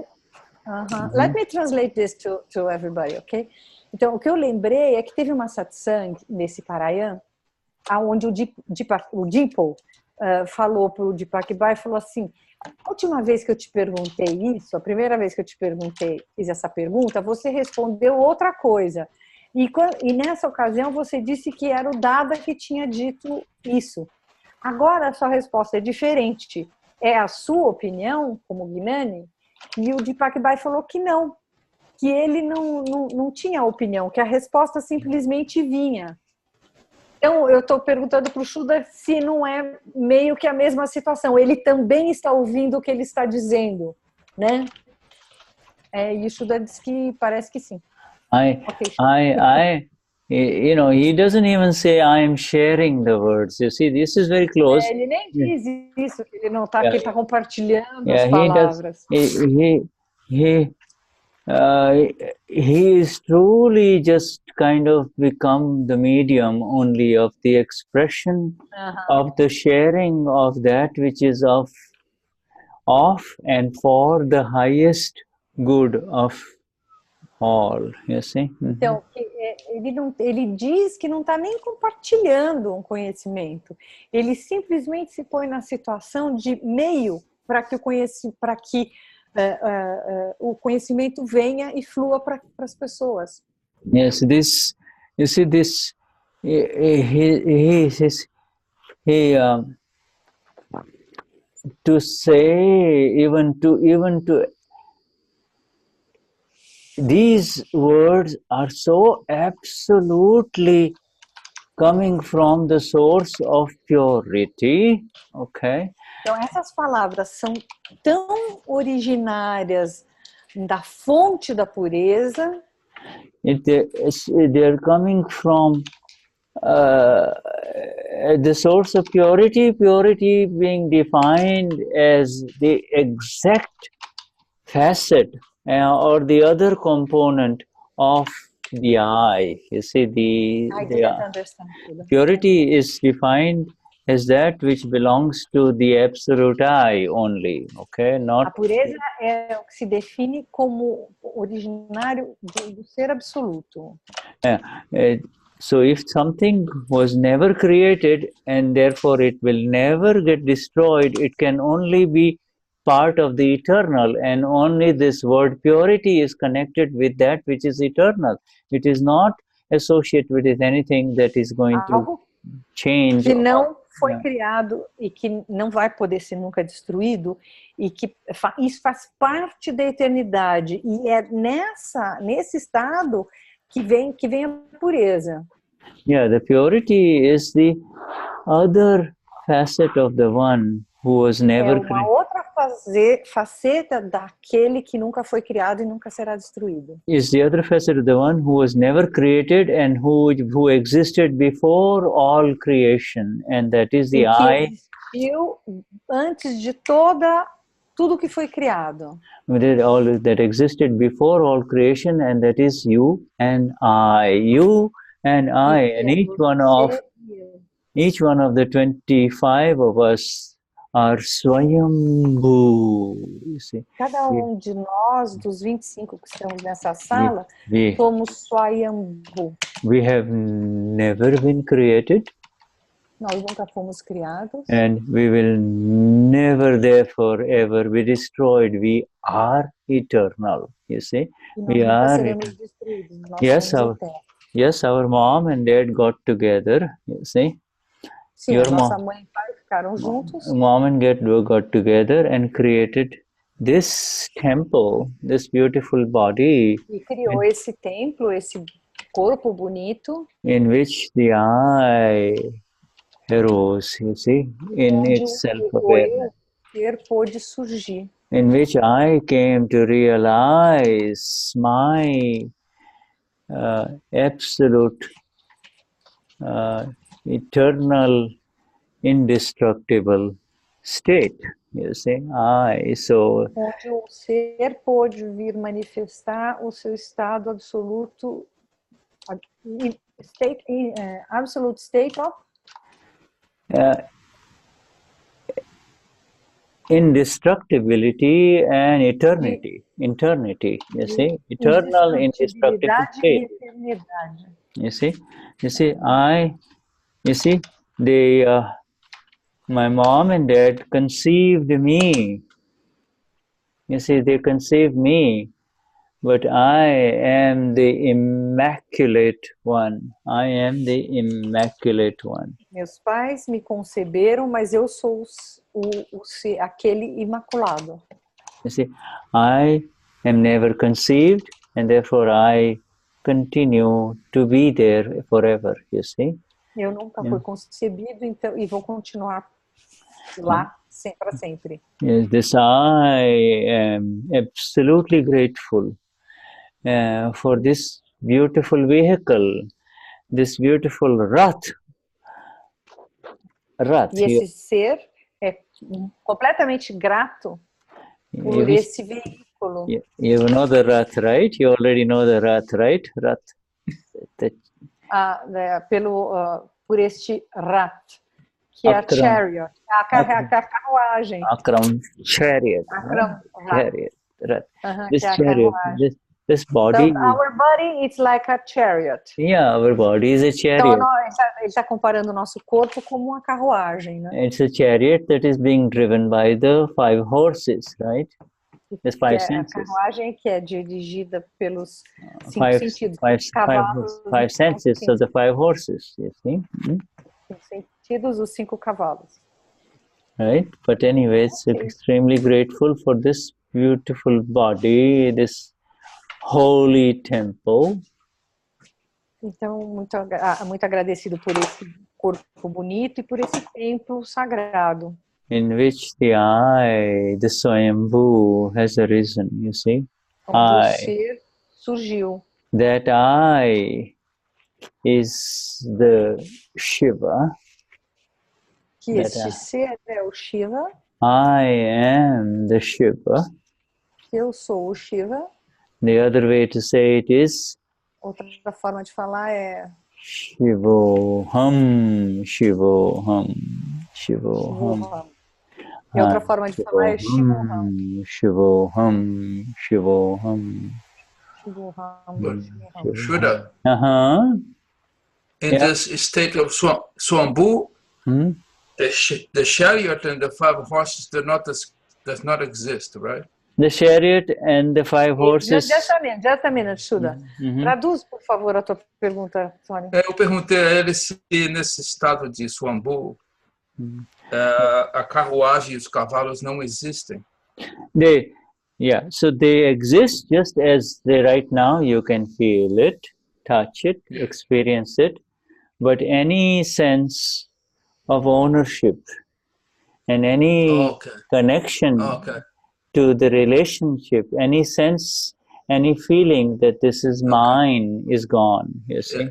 me translate this to everybody, ok? Então, o que eu lembrei é que teve uma satsang nesse Parayan, onde o Dimple falou para o Deepak Bai, falou assim, a última vez que eu te perguntei isso, a primeira vez que eu te perguntei, fiz essa pergunta, você respondeu outra coisa. E nessa ocasião você disse que era o Dada que tinha dito isso. Agora a sua resposta é diferente. É a sua opinião, como Gnani? E o Deepak Bai falou que não. Que ele não tinha opinião, que a resposta simplesmente vinha. Então, eu estou perguntando para o Shuddha se não é meio que a mesma situação. Ele também está ouvindo o que ele está dizendo, né? E o Shuddha diz que parece que sim. You know, he doesn't even say I'm sharing the words. You see, this is very close. Ele nem diz isso, que ele não está, que ele está compartilhando as palavras. He is truly just kind of become the medium only of the expression of the sharing of that which is of and for the highest good of all, you see? Então, ele diz que não está nem compartilhando um conhecimento. Ele simplesmente se põe na situação de meio para que o conhecimento venha e flua para as pessoas. Yes, this, you see, this, to say, even to, these words are so absolutely coming from the source of purity, okay? Então, essas palavras são tão originárias da fonte da pureza. They're coming from the source of purity, purity being defined as the exact facet or the other component of the I. You see, I didn't understand. Purity is defined as that which belongs to the absolute I only, okay? Not. A pureza é o que se define como originário do ser absoluto. So if something was never created and therefore it will never get destroyed, it can only be part of the eternal, and only this word purity is connected with that which is eternal. It is not associated with anything that is going to change. Que não foi criado e que não vai poder ser nunca destruído, e que isso faz parte da eternidade, e é nesse estado que vem a pureza. Yeah, the purity is the other facet of the one who was never created. É uma outra faceta daquele que nunca foi criado e nunca será destruído. Is the other facet of the one who was never created and who existed before all creation, and that is the I. Existiu antes de tudo que foi criado. That existed before all creation, and that is you and I. You and I, and each one of the 25 of us are Swayambhoo. You see? Cada de nós, dos 25 que estamos nessa sala, somos Swayambhoo. We have never been created. Nós nunca fomos criados. And we will never, therefore, ever be destroyed. We are eternal. You see, E nós we nunca are seremos eternal. destruídos. Nós Yes, somos eternos. yes, our mom and dad got together. You see, Sim, your a nossa mãe e pai ficaram juntos. mom and dad got together and created this temple, this beautiful body, E criou esse templo, esse corpo bonito, in which the I arose, you see, in onde its o self-awareness, eu ser pôde surgir. in which I came to realize my absolute, eternal, indestructible state. You see, Onde o ser pôde vir manifestar o seu estado absoluto, absolute state of indestructibility and eternity, you see, eternal, indestructible indestrutibilidade e state. eternidade. You see, my mom and dad conceived me. You see, they conceived me, but I am the immaculate one. I am the immaculate one. Meus pais me conceberam, mas eu sou aquele imaculado. You see, I am never conceived, and therefore I continue to be there forever, you see. Eu nunca fui concebido, então, e vou continuar lá para sempre. Yes, this I am absolutely grateful for this beautiful vehicle, this beautiful Rath. E esse ser é completamente grato por esse veículo. You know the Rath, right? You already know the Rath, right? Rath. Por este Rath, que é a chariot, a carruagem. Akram chariot. Akram chariot. Rath. This chariot, this body. So our body, it's like a chariot. Yeah, our body is a chariot. Então, ele está comparando o nosso corpo como uma carruagem, né? It's a chariot that is being driven by the 5 horses, right? There's 5 senses. A carruagem que é dirigida pelos 5 sentidos. Five senses of the 5 horses, you see? 5 sentidos, os 5 cavalos. Right? But anyways, extremely grateful for this beautiful body, this holy temple. Então, muito agradecido por esse corpo bonito e por esse templo sagrado. In which the I, the Swayambhoo, has arisen, you see? Onde o ser surgiu. That I is the Shiva. Que este ser é o Shiva. I am the Shiva. Eu sou o Shiva. The other way to say it is outra forma de falar é Shivoham, Shivoham, Shivoham. E outra forma de falar é Shivoham. Shivoham, Shivoham. Shuddha. In this state of Swayambhoo, the chariot and the 5 horses does not exist, right? The chariot and the 5 horses. Just a minute, Shuddha. Traduz, por favor, a tua pergunta, Tony. Eu perguntei a ele se nesse estado de Swayambhoo a carruagem e os cavalos não existem. So they exist just as they right now. You can feel it, touch it, experience it, but any sense of ownership and any connection to the relationship, any sense, any feeling that this is mine is gone, you see.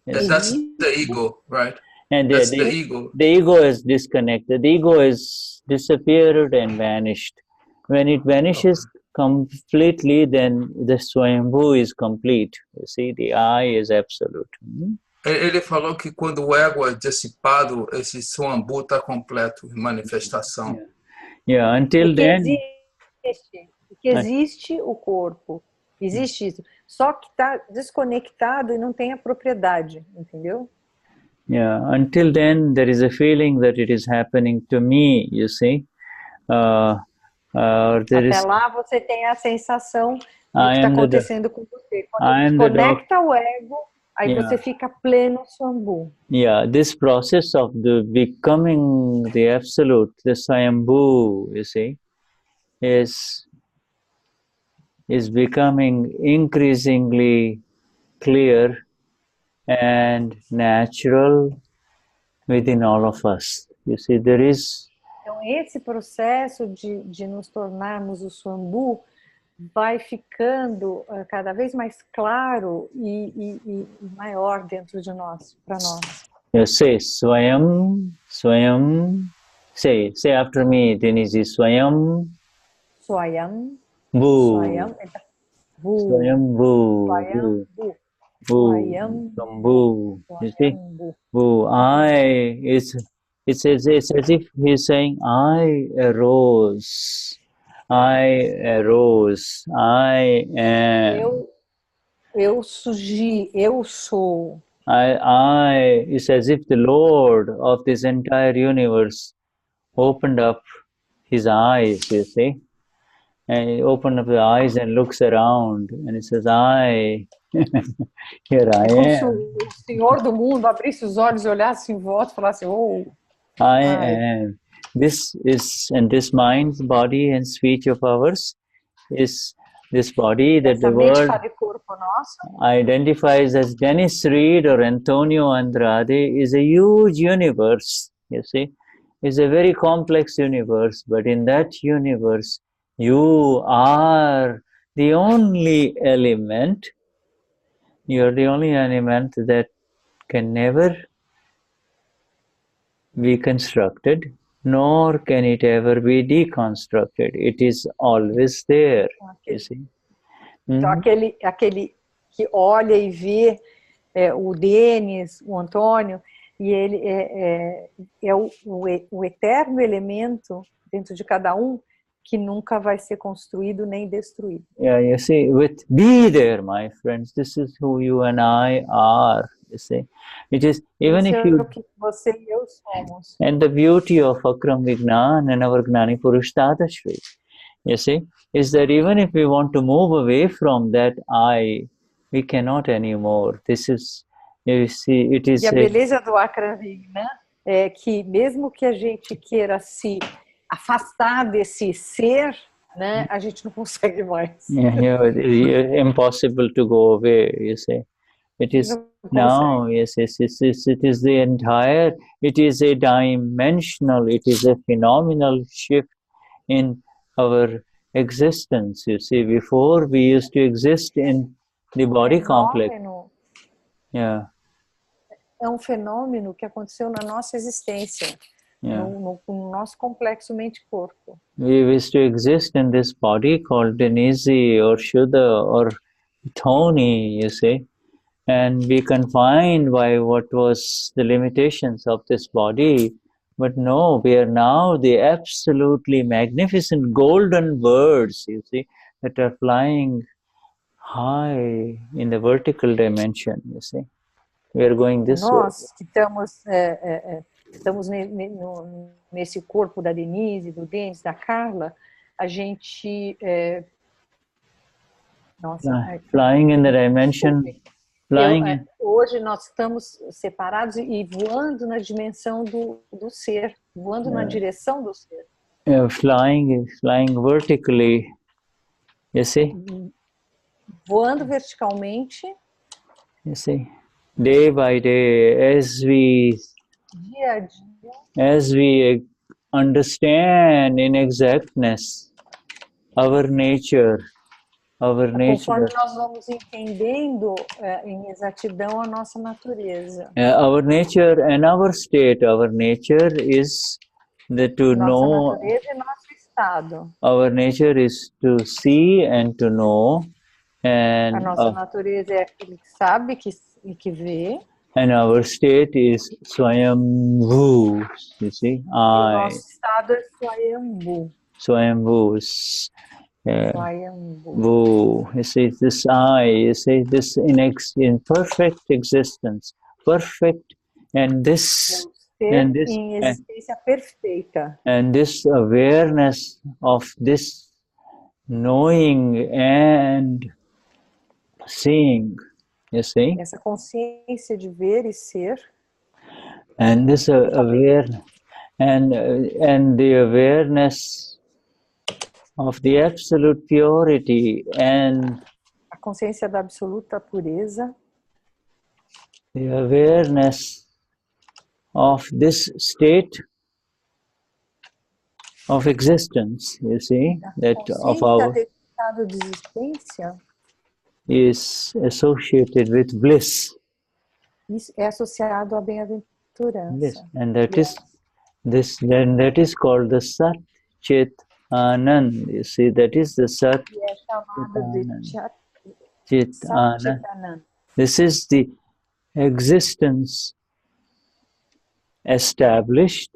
That's the ego, right? And that's the ego. The ego is disconnected. The ego is disappeared and vanished. When it vanishes completely, then the Swayambhoo is complete. You see, the I is absolute. Ele falou que quando o ego é dissipado, esse Swayambhoo está completo em manifestação. Yeah, until then. Que existe o corpo, existe isso, só que está desconectado e não tem a propriedade, entendeu? Yeah, until then there is a feeling that it is happening to me, you see. There Até is, lá você tem a sensação de que I está am the acontecendo com você. Quando I am the desconecta o ego, aí Yeah. você fica pleno Swayambhoo. Yeah, this process of the becoming the absolute, the Swayambhoo, you see, is becoming increasingly clear and natural within all of us. You see, there is... Então, esse processo de nos tornarmos o Swayambhoo vai ficando cada vez mais claro e maior dentro de nós, para nós. You say, Swayam, say after me, Denize, Swayam, Swayam, Boo, Swayambhoo, Swayambhoo, Swayambhoo, Swayambhoo, you see? Swayambhoo. Boo, it's as if he's saying, I arose, I am. Eu surgi, eu sou. It's as if the Lord of this entire universe opened up his eyes, you see. And he opened up the eyes and looks around and he says, here I Como se am. o Senhor do mundo abrisse os olhos e olhasse em volta e falasse, oh, I am. This mind, body and speech of ours is this body that the world identifies as Dennis Reed or Antonio Andrade is a huge universe, you see. It's a very complex universe, but in that universe, you are the only element, you're the only element that can never be constructed, nor can it ever be deconstructed. It is always there, you see. Então, aquele que olha e vê o Denis, o Antônio, e ele é o eterno elemento dentro de cada um que nunca vai ser construído nem destruído. Yeah, you see, be there, my friends. This is who you and I are. You see, it is even if you. Que você e eu somos. And the beauty of Akram Vignan and our Gnani Purush Dadashri, you see, is that even if we want to move away from that I, we cannot anymore. This is, you see, it is. E a beleza do Akram Vignan é que mesmo que a gente queira se afastar desse ser, né, a gente não consegue mais. Yeah, impossible to go away, you see. It is now, yes, it is the entire, it is a dimensional, it is a phenomenal shift in our existence, you see. Before we used to exist in the body complex. Yeah. É fenômeno que aconteceu na nossa existência. Yeah. No nosso complexo mente-corpo. We used to exist in this body called Denize or Shuddha or Tony, you see, and be confined by what was the limitations of this body. But no, we are now the absolutely magnificent golden birds, you see, that are flying high in the vertical dimension, you see. We are going this way. Nós que estamos nesse corpo da Denize, do Denis, da Carla, a gente flying in the dimension, hoje nós estamos separados e voando na dimensão do ser, voando na direção do ser. Flying vertically, you see? Voando verticalmente. You see? Day by day, as we understand in exactness our nature. Conforme nós vamos entendendo em exatidão a nossa natureza. Our nature and our state. Our nature is to know. Nossa natureza e nosso estado. Our nature is to see and to know. And a nossa natureza é aquele que sabe e que vê. And our state is Swayambhoo, you see. Nosso estado é Swayambhoo. Swayambhoo. Swayambhoo. You see, this I, you see, this in perfect existence, perfect And this Ser em existência perfeita. and this awareness of this knowing and seeing, you see, Essa consciência de ver e ser. and this awareness and the awareness of the absolute purity and A consciência da absoluta pureza. the awareness of this state of existence, you see, that of our desse estado de existência is associated with bliss. isso é associado à bem-aventurança. And that is called the Sat Chit Anand. You see, that is the Sat E é chamado de Chit Anand. Satchitananda. This is the existence established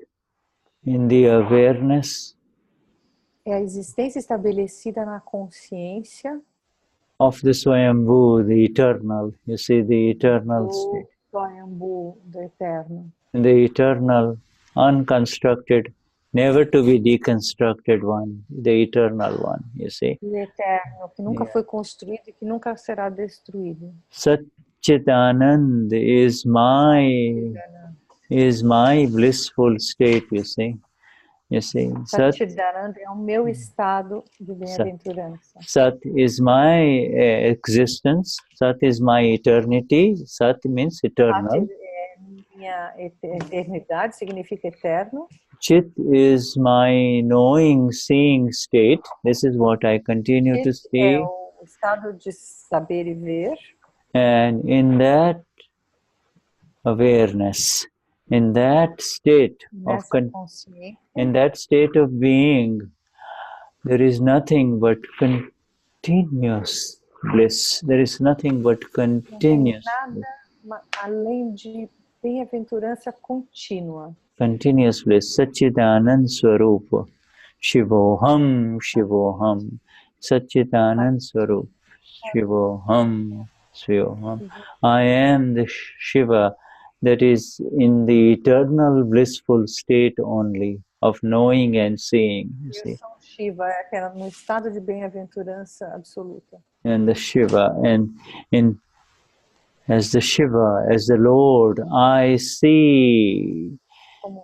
in the awareness É a existência estabelecida na consciência of the Swayambhoo, the eternal. You see, the eternal do state. Swayambhoo, do eterno. The eternal, unconstructed, never to be deconstructed one, the eternal one, you see. O eterno, que nunca foi construído e que nunca será destruído. Satchitanand is my blissful state, you see. You see, Satchitananda é o meu estado de bem-aventurança. Sat is my existence, Sat is my eternity, Sat means eternal. Sat é minha eternidade, significa eterno. Chit is my knowing, seeing state. This is what I continue to Chit see. é o estado de saber e ver. And in that awareness, in that state of being, there is nothing but continuous bliss. There is nothing but continuous. Nada além de bem-aventurança contínua. Continuous bliss. Satchitanand Swarupa. Shivoham, Shivoham. Satchitanand Swarupa. Shivoham, Shivoham. I am the Shiva that is in the eternal blissful state only of knowing and seeing. You see. Eu sou Shiva, é aquela no estado de bem-aventurança absoluta. And the Shiva, and as the Shiva, as the Lord, I see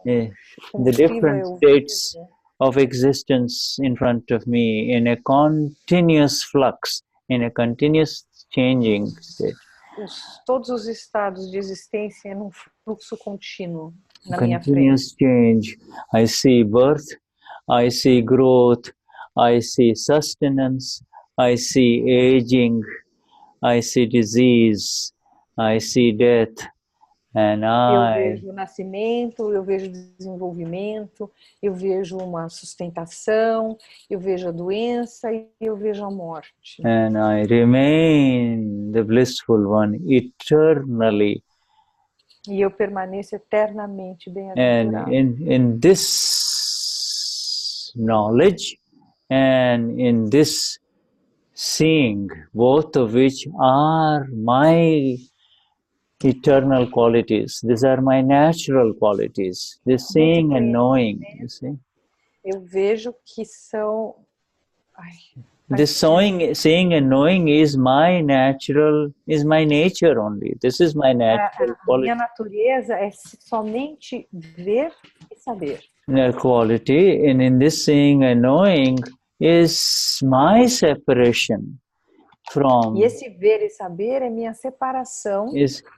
the different states of existence in front of me in a continuous flux, in a continuous changing state. Todos os estados de existência num fluxo contínuo na minha frente. Continuous change. I see birth, I see growth, I see sustenance, I see aging, I see disease, I see death, and Eu vejo o nascimento, eu vejo o desenvolvimento, eu vejo uma sustentação, eu vejo a doença e eu vejo a morte. And I remain the blissful one eternally. E eu permaneço eternamente And bem-aventurado. in this knowledge and in this seeing, both of which are my eternal qualities. These are my natural qualities. This seeing and knowing, you see. Eu vejo que são... This seeing and knowing is my nature only. This is my natural quality. Minha natureza é somente ver e saber. Quality, and in this seeing and knowing is my separation from. E esse ver e saber é minha separação.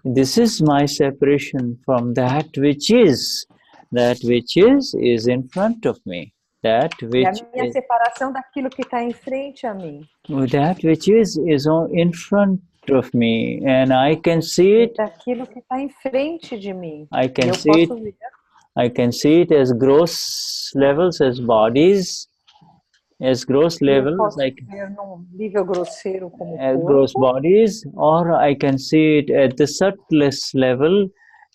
This is my separation from that which is. That which is in front of me. That which é a minha separação daquilo que está em frente a mim. That which is in front of me, and I can see it. Daquilo que está em frente de mim. I can see it. I can see it as gross levels, as bodies, as gross levels, like num nível grosseiro como as gross bodies, or I can see it at the subtlest level,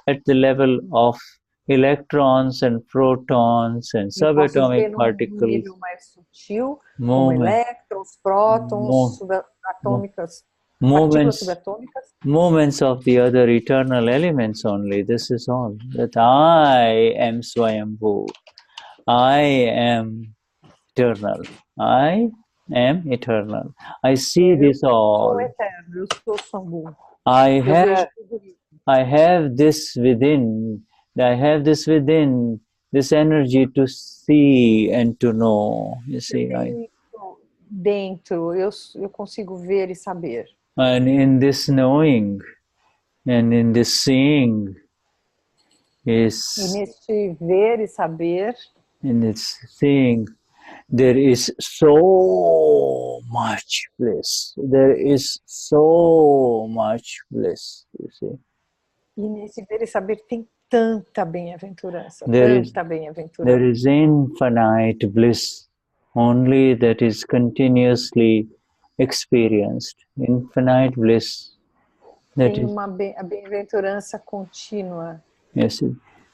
at the level of electrons and protons and subatomic particles. Nível mais sutil, como elétrons, prótons, subatômicas. partículas subatômicas. Movements of the other eternal elements only. This is all. That I am Swayambhoo. I am eternal. I am eternal. I see this Eu all. sou eterno, eu sou Swayambhoo. I Eu vejo have tudo isso. I have this within. I have this within, this energy to see and to know. You see, dentro, eu consigo ver e saber. and in this knowing and in this seeing E is neste ver e saber, in its seeing, there is so much bliss. There is so much bliss, you see. e nesse ver e saber tem tanta bem-aventurança, There bem-aventurança. is infinite bliss only that is continuously experienced. Infinite bliss that Tem is, uma bem-aventurança contínua, yes,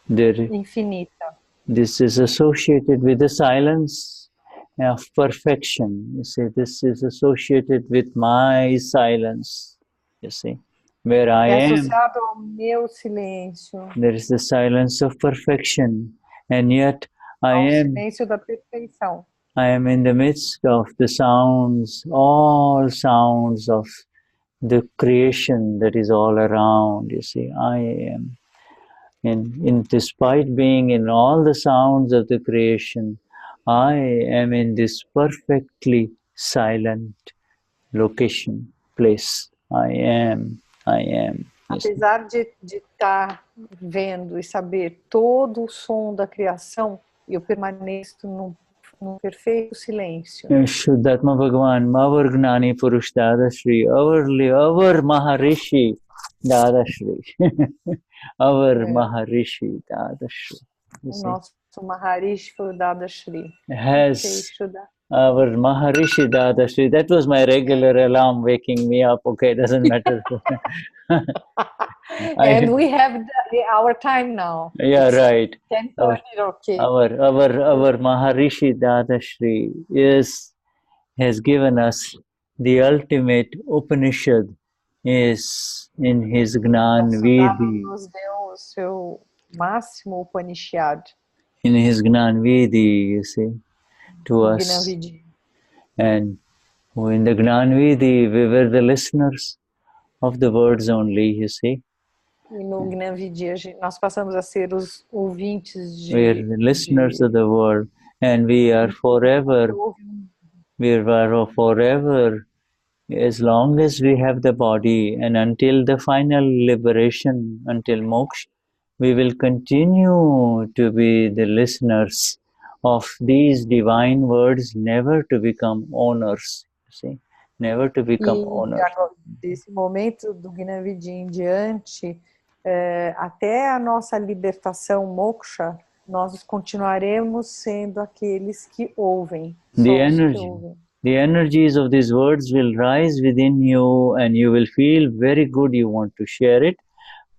there, infinita. this is associated with the silence of perfection. You see, this is associated with my silence. You see, where I É am, associado ao meu silêncio, there is the silence of perfection, and yet ao I silêncio da perfeição. am in the midst of the sounds, all sounds of the creation that is all around. You see, I am. In despite being in all the sounds of the creation, I am in this perfectly silent location, place. I am. Apesar de estar vendo e saber todo o som da criação, eu permaneço num perfeito silêncio. Vishuddhatma Bhagavan, our Gnani Purush Dadashri, our Maharishi Dadashri, our Maharishi Dadashri. O nosso Maharishi foi o Dadashri. Has our Maharishi Dadashri. That was my regular alarm waking me up. Okay, doesn't matter. And we have our time now. Yeah, right. 10:30, okay. Our Maharishi Dadashri has given us the ultimate Upanishad is in his Gnani Vidi. Nos deu o seu máximo Upanishad. In his Gnani Vidi, you see, to us. And in the Gnani Vidi, we were the listeners of the words only, you see. E no Gnani Vidi, nós passamos a ser os ouvintes de... We are the listeners of the word, and we are forever, as long as we have the body, and until the final liberation, until moksha, we will continue to be the listeners of these divine words, never to become owners, you see, never to become owners. Desse momento do Gnani Vidi em diante, até a nossa libertação moksha, nós continuaremos sendo aqueles que ouvem. The energies of these words will rise within you, and you will feel very good. You want to share it.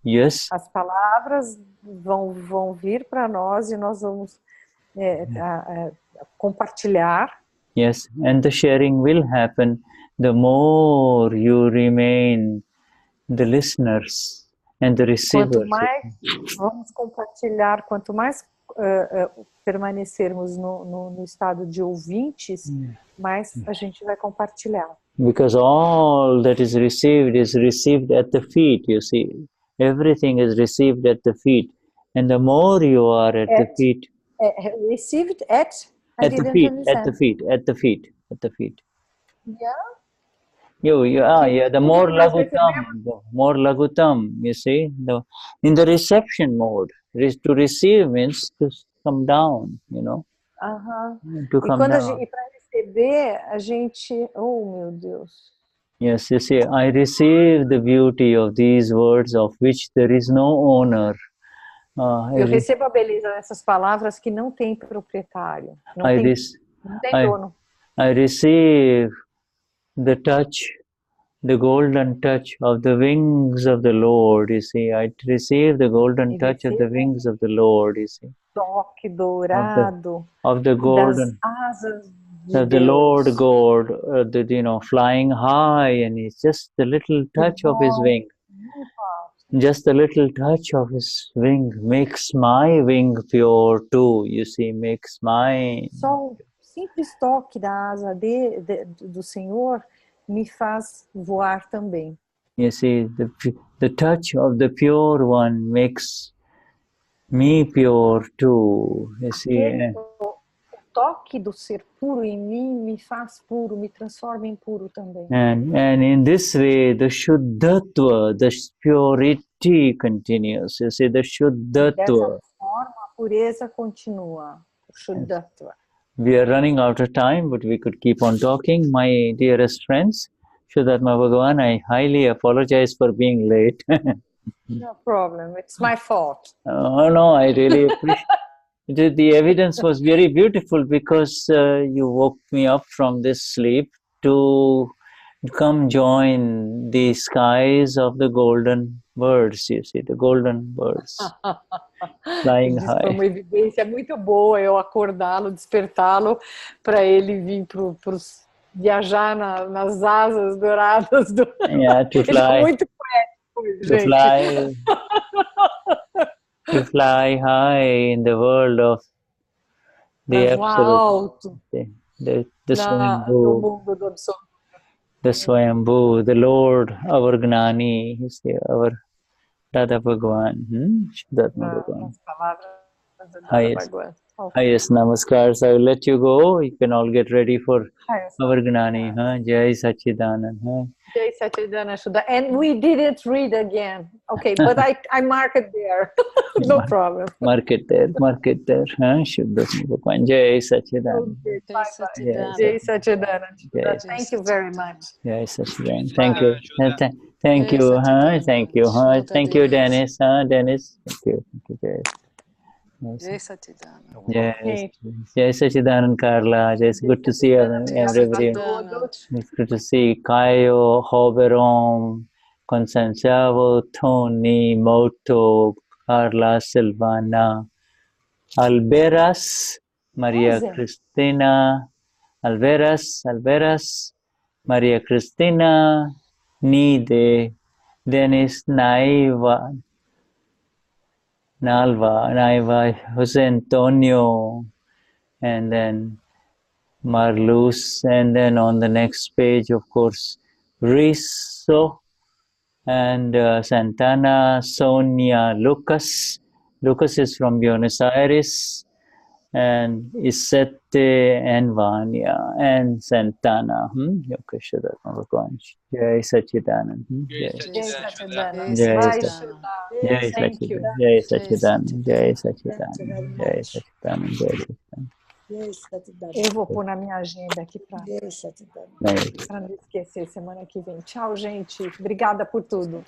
Yes. As palavras vão vir para nós e nós vamos compartilhar. Yes, and the sharing will happen the more you remain the listeners and the receivers. Quanto mais vamos compartilhar, quanto mais permanecermos no estado de ouvintes, mais a gente vai compartilhar. Because all that is received at the feet, you see. Everything is received at the feet. And the more you are at the feet. Received at? At the feet. Yeah? The more lagutam, you see. In the reception mode. To receive means to come down, you know. To come down. E para receber, a gente... Oh, meu Deus. Yes, you see, I receive the beauty of these words of which there is no owner. Eu recebo a beleza dessas palavras que não tem proprietário, não tem dono. I receive the touch, the golden touch of the wings of the Lord, you see. I receive the golden touch of the wings of the Lord, you see. Toque dourado of the golden das asas of the Lord God, flying high, and it's just the little touch of his wing. Just a little touch of his wing makes my wing pure too, you see, makes mine. Só o simples toque da asa do Senhor me faz voar também. You see, the touch of the pure one makes me pure too, you see. O toque do ser puro em mim me faz puro, me transforma em puro também. And in this way, the Shuddhatma, the purity continues. You see, the Shuddhatma. Dessa forma, a pureza continua. O Shuddhatma. We are running out of time, but we could keep on talking. My dearest friends, Vishuddhatma Bhagavan, I highly apologize for being late. No problem, it's my fault. Oh no, I really appreciate it. The evidence was very beautiful because you woke me up from this sleep to come join the skies of the golden birds, you see, the golden birds flying high. Foi uma evidência muito boa eu acordá-lo, despertá-lo para ele vir viajar nas asas douradas do... Yeah, to fly. Ele é muito poético, gente. To fly high in the world of the absolute, the Swayambhoo, no mundo do absoluto. the Swayambhoo, the Lord, our Gnani, our Dada Bhagavan, Shuddhatma Bhagavan. Highest namaskars. I will let you go. You can all get ready for our Gnani. Jai Sachidanand. Jai Sachidanand Shuddha. And we didn't read again. Okay, but I mark it there. No problem. Mark it there. Shuddhatma Bhagavan. Jai Sachidanand. Jai Sachidanand. Thank you very much. Jai Sachidanand. Thank you. Thank you. Thank you. Thank you, Denize. Denize. Thank you. Jai Sachidanand. Jai Sachidanand, Carla. It's good to see everybody. It's good to see Caio, Roberom, Concenciavo, Tony, Moto, Carla, Silvana, Alberas, Maria Cristina, Alberas, Maria Cristina, Nide, Dennis, Naiva, Jose Antonio, and then Marluz, and then on the next page, of course, Riso, and Santana, Sonia, Lucas. Lucas is from Buenos Aires, and Isette, and Vanya, and Santana. Okay, Shuddhatma Bhagavan. Jai Sachidanand. Jai Sachidanand. Jai Sachidanand. Jai Sachidanand. Jai Sachidanand. Jai Sachidanand. Eu vou pôr na minha agenda aqui para não esquecer semana que vem. Tchau, gente. Obrigada por tudo.